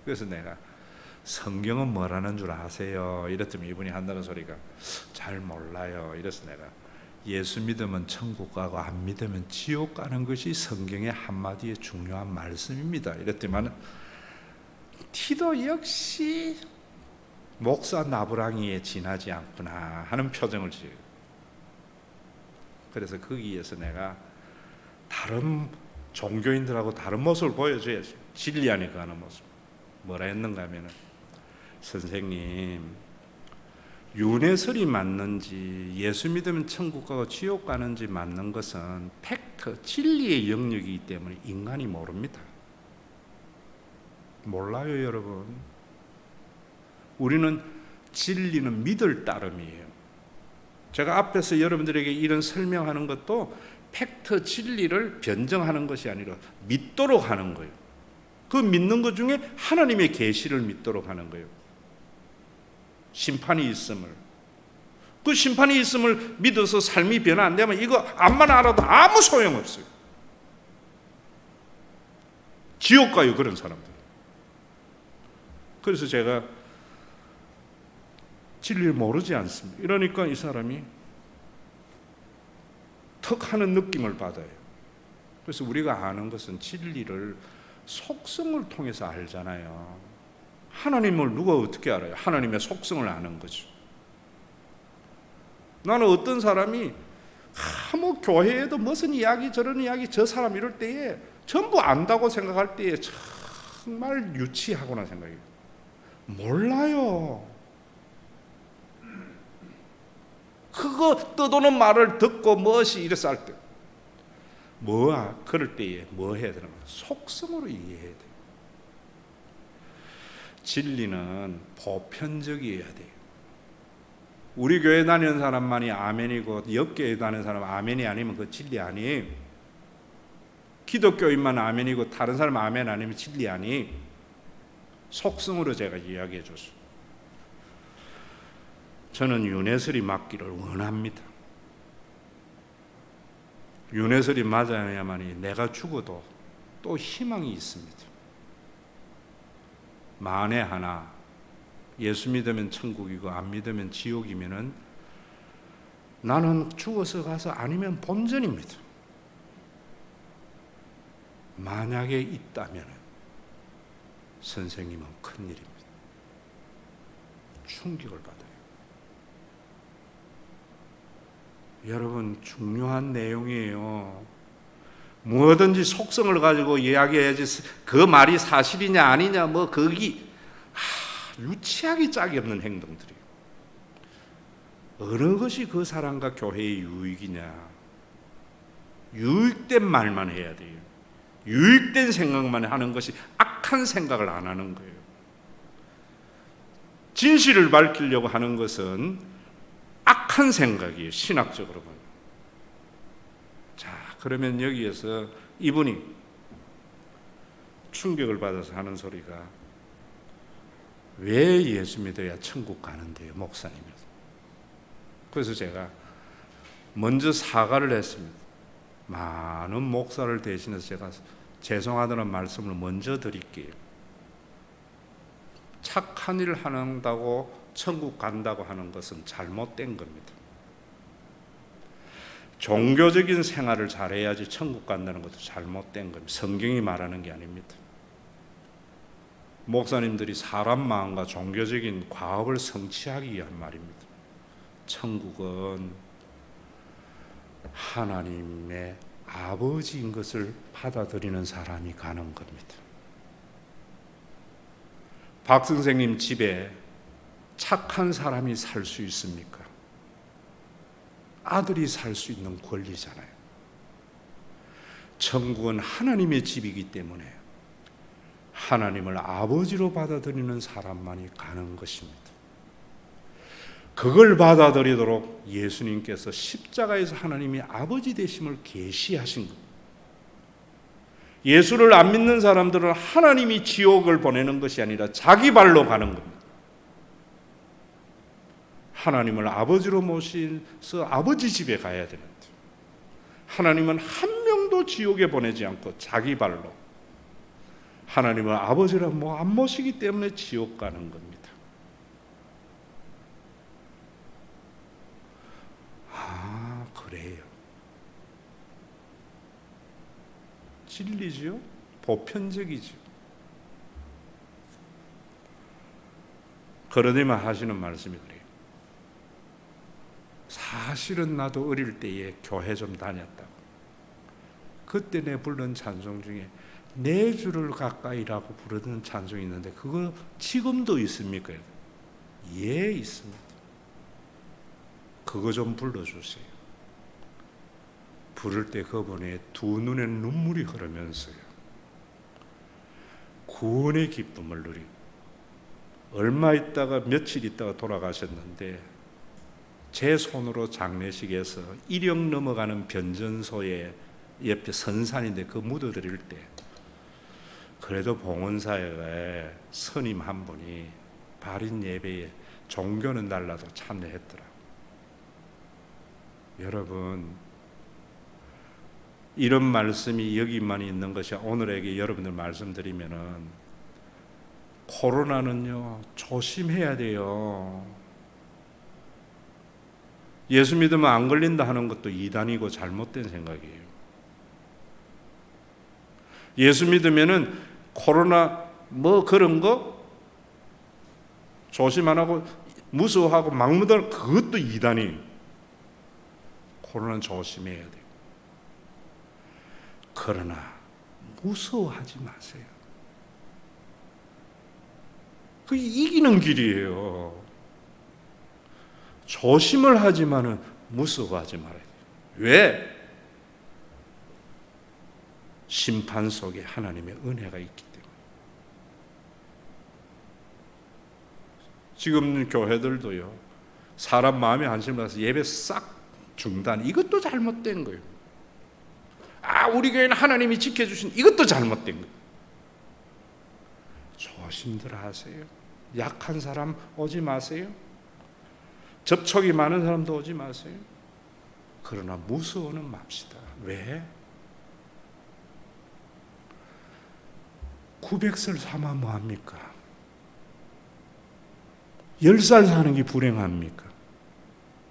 그래서 내가 성경은 뭐라는 줄 아세요? 이랬더니 이분이 한다는 소리가 잘 몰라요. 이래서 내가 예수 믿으면 천국 가고 안 믿으면 지옥 가는 것이 성경의 한마디의 중요한 말씀입니다. 이랬더니만 티도 역시 목사 나부랑이에 지나지 않구나 하는 표정을 지어요. 그래서 거기에서 내가 다른 종교인들하고 다른 모습을 보여줘야지. 진리 안에 거하는 모습. 뭐라 했는가 하면은 선생님, 윤회설이 맞는지 예수 믿으면 천국 가고 지옥 가는지 맞는 것은 팩트, 진리의 영역이기 때문에 인간이 모릅니다. 몰라요, 여러분. 우리는 진리는 믿을 따름이에요. 제가 앞에서 여러분들에게 이런 설명하는 것도 팩트 진리를 변정하는 것이 아니라 믿도록 하는 거예요. 그 믿는 것 중에 하나님의 계시를 믿도록 하는 거예요. 심판이 있음을. 그 심판이 있음을 믿어서 삶이 변화 안 되면 이거 암만 알아도 아무 소용없어요. 지옥 가요, 그런 사람들. 그래서 제가 진리를 모르지 않습니다. 이러니까 이 사람이 턱 하는 느낌을 받아요. 그래서 우리가 아는 것은 진리를 속성을 통해서 알잖아요. 하나님을 누가 어떻게 알아요? 하나님의 속성을 아는 거죠. 나는 어떤 사람이 뭐 교회에도 무슨 이야기 저런 이야기 저 사람 이럴 때에 전부 안다고 생각할 때에 정말 유치하구나 생각해요. 몰라요. 그거 떠도는 말을 듣고 무엇이 이래서 할 때 그럴 때에 뭐 해야 되나? 속성으로 이해해야 돼요. 진리는 보편적이어야 돼요. 우리 교회 다니는 사람만이 아멘이고 옆교회 다니는 사람 아멘이 아니면 그 진리 아니에요. 기독교인만 아멘이고 다른 사람 아멘 아니면 진리 아니에요. 속성으로 제가 이야기해 줬어요. 저는 윤회설이 맞기를 원합니다. 윤회설이 맞아야만이 내가 죽어도 또 희망이 있습니다. 만에 하나 예수 믿으면 천국이고 안 믿으면 지옥이면은 나는 죽어서 가서 아니면 본전입니다. 만약에 있다면 선생님은 큰일입니다. 충격을 받아요. 여러분 중요한 내용이에요. 뭐든지 속성을 가지고 이야기해야지 그 말이 사실이냐 아니냐 뭐 거기 유치하기 짝이 없는 행동들이에요. 어느 것이 그 사람과 교회의 유익이냐. 유익된 말만 해야 돼요. 유익된 생각만 하는 것이 악한 생각을 안 하는 거예요. 진실을 밝히려고 하는 것은 악한 생각이에요. 신학적으로 보면. 자, 그러면 여기에서 이분이 충격을 받아서 하는 소리가 왜 예수 믿어야 천국 가는데요, 목사님이서. 그래서 제가 먼저 사과를 했습니다. 많은 목사를 대신해서 제가 죄송하다는 말씀을 먼저 드릴게요. 착한 일을 한다고 천국 간다고 하는 것은 잘못된 겁니다. 종교적인 생활을 잘해야지 천국 간다는 것도 잘못된 겁니다. 성경이 말하는 게 아닙니다. 목사님들이 사람 마음과 종교적인 과업을 성취하기 위한 말입니다. 천국은 하나님의 아버지인 것을 받아들이는 사람이 가는 겁니다. 박 선생님 집에 착한 사람이 살 수 있습니까? 아들이 살 수 있는 권리잖아요. 천국은 하나님의 집이기 때문에 하나님을 아버지로 받아들이는 사람만이 가는 것입니다. 그걸 받아들이도록 예수님께서 십자가에서 하나님이 아버지 되심을 계시하신 겁니다. 예수를 안 믿는 사람들은 하나님이 지옥을 보내는 것이 아니라 자기 발로 가는 겁니다. 하나님을 아버지로 모셔서 아버지 집에 가야 되는데 하나님은 한 명도 지옥에 보내지 않고 자기 발로 하나님을 아버지로 안 모시기 때문에 지옥 가는 겁니다. 그래요. 진리지요? 보편적이죠. 그러더니만 하시는 말씀이 그래요. 사실은 나도 어릴 때에 교회 좀 다녔다고. 그때 내 부른 찬송 중에 내 주를 가까이라고 부르는 찬송이 있는데 그거 지금도 있습니까? 예, 있습니다. 그거 좀 불러주세요. 부를 때 그분의 두 눈에 눈물이 흐르면서요. 구원의 기쁨을 누리고 얼마 있다가 며칠 있다가 돌아가셨는데 제 손으로 장례식에서 1억 넘어가는 변전소의 옆에 선산인데 그 묻어드릴 때 그래도 봉헌사회에 스님 한 분이 발인 예배에 종교는 달라도 참여했더라. 여러분, 이런 말씀이 여기만 있는 것이 오늘에게 여러분들 말씀드리면은 코로나는요 조심해야 돼요. 예수 믿으면 안 걸린다 하는 것도 이단이고 잘못된 생각이에요. 예수 믿으면은 코로나 뭐 그런 거 조심 안 하고 무서워하고 막 묻어 그것도 이단이에요. 코로나는 조심해야 돼요. 그러나 무서워하지 마세요. 그게 이기는 길이에요. 조심을 하지만은 무서워하지 말아야 돼요. 왜? 심판 속에 하나님의 은혜가 있기 때문에. 지금 교회들도요, 사람 마음에 안심을 해서 예배 싹 중단, 이것도 잘못된 거예요. 우리 교회는 하나님이 지켜주신, 이것도 잘못된 거예요. 조심들 하세요. 약한 사람 오지 마세요. 접촉이 많은 사람도 오지 마세요. 그러나 무서워는 맙시다. 왜? 900살 사면 뭐합니까? 10살 사는 게 불행합니까?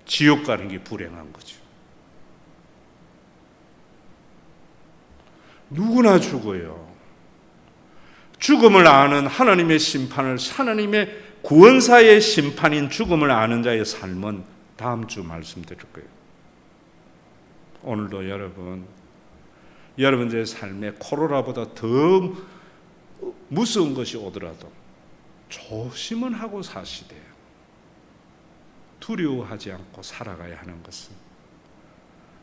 지옥 가는 게 불행한 거죠. 누구나 죽어요. 죽음을 아는 하나님의 심판을, 하나님의 구원사의 심판인 죽음을 아는 자의 삶은 다음 주 말씀드릴 거예요. 오늘도 여러분들의 삶에 코로나보다 더 무서운 것이 오더라도 조심은 하고 사시되 두려워하지 않고 살아가야 하는 것은,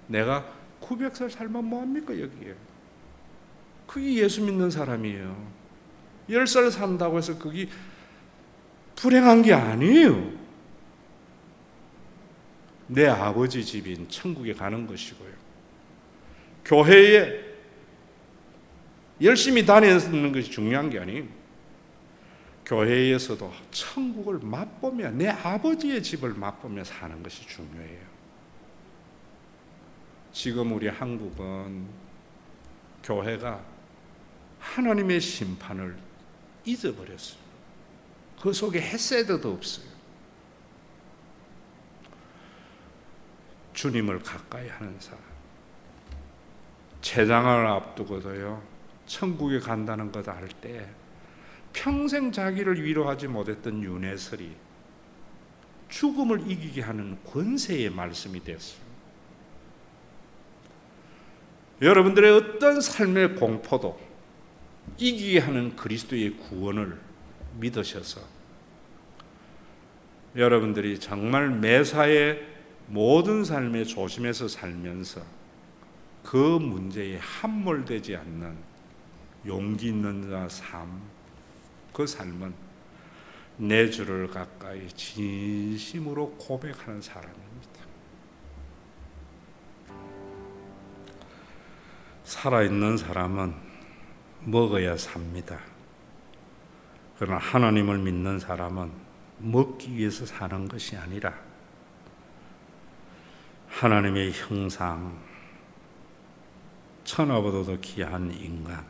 내가 900살 살면 뭐합니까 여기에? 그게 예수 믿는 사람이에요. 10살 산다고 해서 그게 불행한 게 아니에요. 내 아버지 집인 천국에 가는 것이고요. 교회에 열심히 다니는 것이 중요한 게 아니에요. 교회에서도 천국을 맛보며 내 아버지의 집을 맛보며 사는 것이 중요해요. 지금 우리 한국은 교회가 하나님의 심판을 잊어버렸어요. 그 속에 헤세드도 없어요. 주님을 가까이 하는 사람, 재장을 앞두고도요, 천국에 간다는 것 알 때 평생 자기를 위로하지 못했던 윤회설이 죽음을 이기게 하는 권세의 말씀이 됐어요. 여러분들의 어떤 삶의 공포도 이기게 하는 그리스도의 구원을 믿으셔서 여러분들이 정말 매사에 모든 삶에 조심해서 살면서 그 문제에 함몰되지 않는 용기 있는 자 삶, 그 삶은 내 주를 가까이 진심으로 고백하는 사람입니다. 살아있는 사람은 먹어야 삽니다. 그러나 하나님을 믿는 사람은 먹기 위해서 사는 것이 아니라 하나님의 형상, 천하보다도 귀한 인간,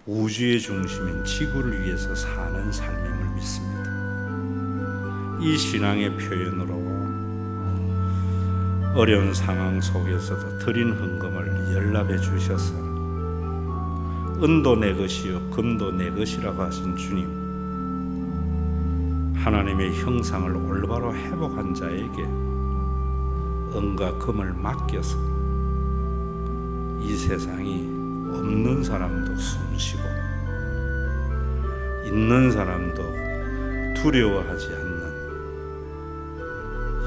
우주의 중심인 지구를 위해서 사는 삶임을 믿습니다. 이 신앙의 표현으로 어려운 상황 속에서도 드린 헌금을 연락해 주셔서 은도 내 것이요 금도 내 것이라고 하신 주님, 하나님의 형상을 올바로 회복한 자에게 은과 금을 맡겨서 이 세상이 없는 사람도 숨쉬고 있는 사람도 두려워하지 않는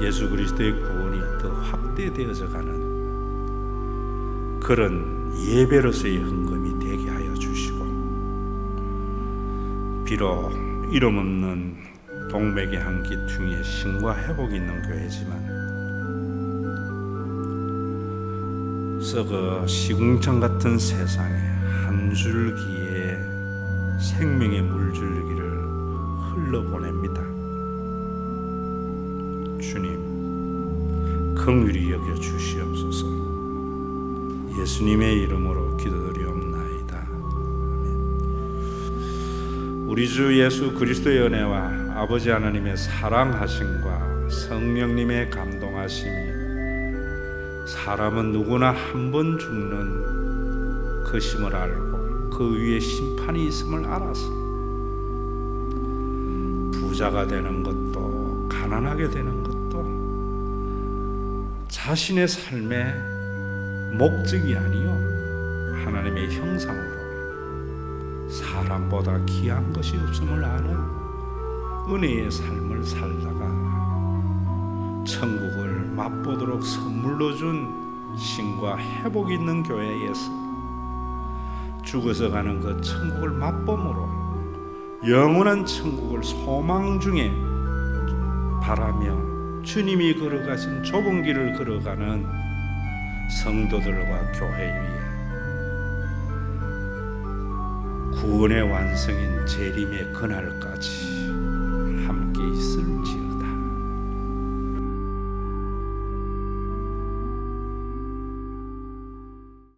예수 그리스도의 구원이 더 확대되어져 가는 그런 예배로서의 헌금이 되게 하여 주시고, 비록 이름 없는 동맥의 한 기퉁이에 신과 회복이 있는 교회지만 썩어 시궁창 같은 세상에 한 줄기의 생명의 물줄기를 흘러보냅니다. 주님, 긍휼히 여겨 주시옵소서. 예수님의 이름으로 기도드리옵나이다. 아멘. 우리 주 예수 그리스도의 은혜와 아버지 하나님의 사랑하심과 성령님의 감동하심이 사람은 누구나 한 번 죽는 것임을 알고 그 위에 심판이 있음을 알아서 부자가 되는 것도 가난하게 되는 것도 자신의 삶의 목적이 아니요 하나님의 형상으로 사람보다 귀한 것이 없음을 아는 은혜의 삶을 살다가 천국을 맛보도록 선물로 준 신과 회복 있는 교회에서 죽어서 가는 그 천국을 맛봄으로 영원한 천국을 소망 중에 바라며 주님이 걸어가신 좁은 길을 걸어가는 성도들과 교회 위에 구원의 완성인 재림의 그날까지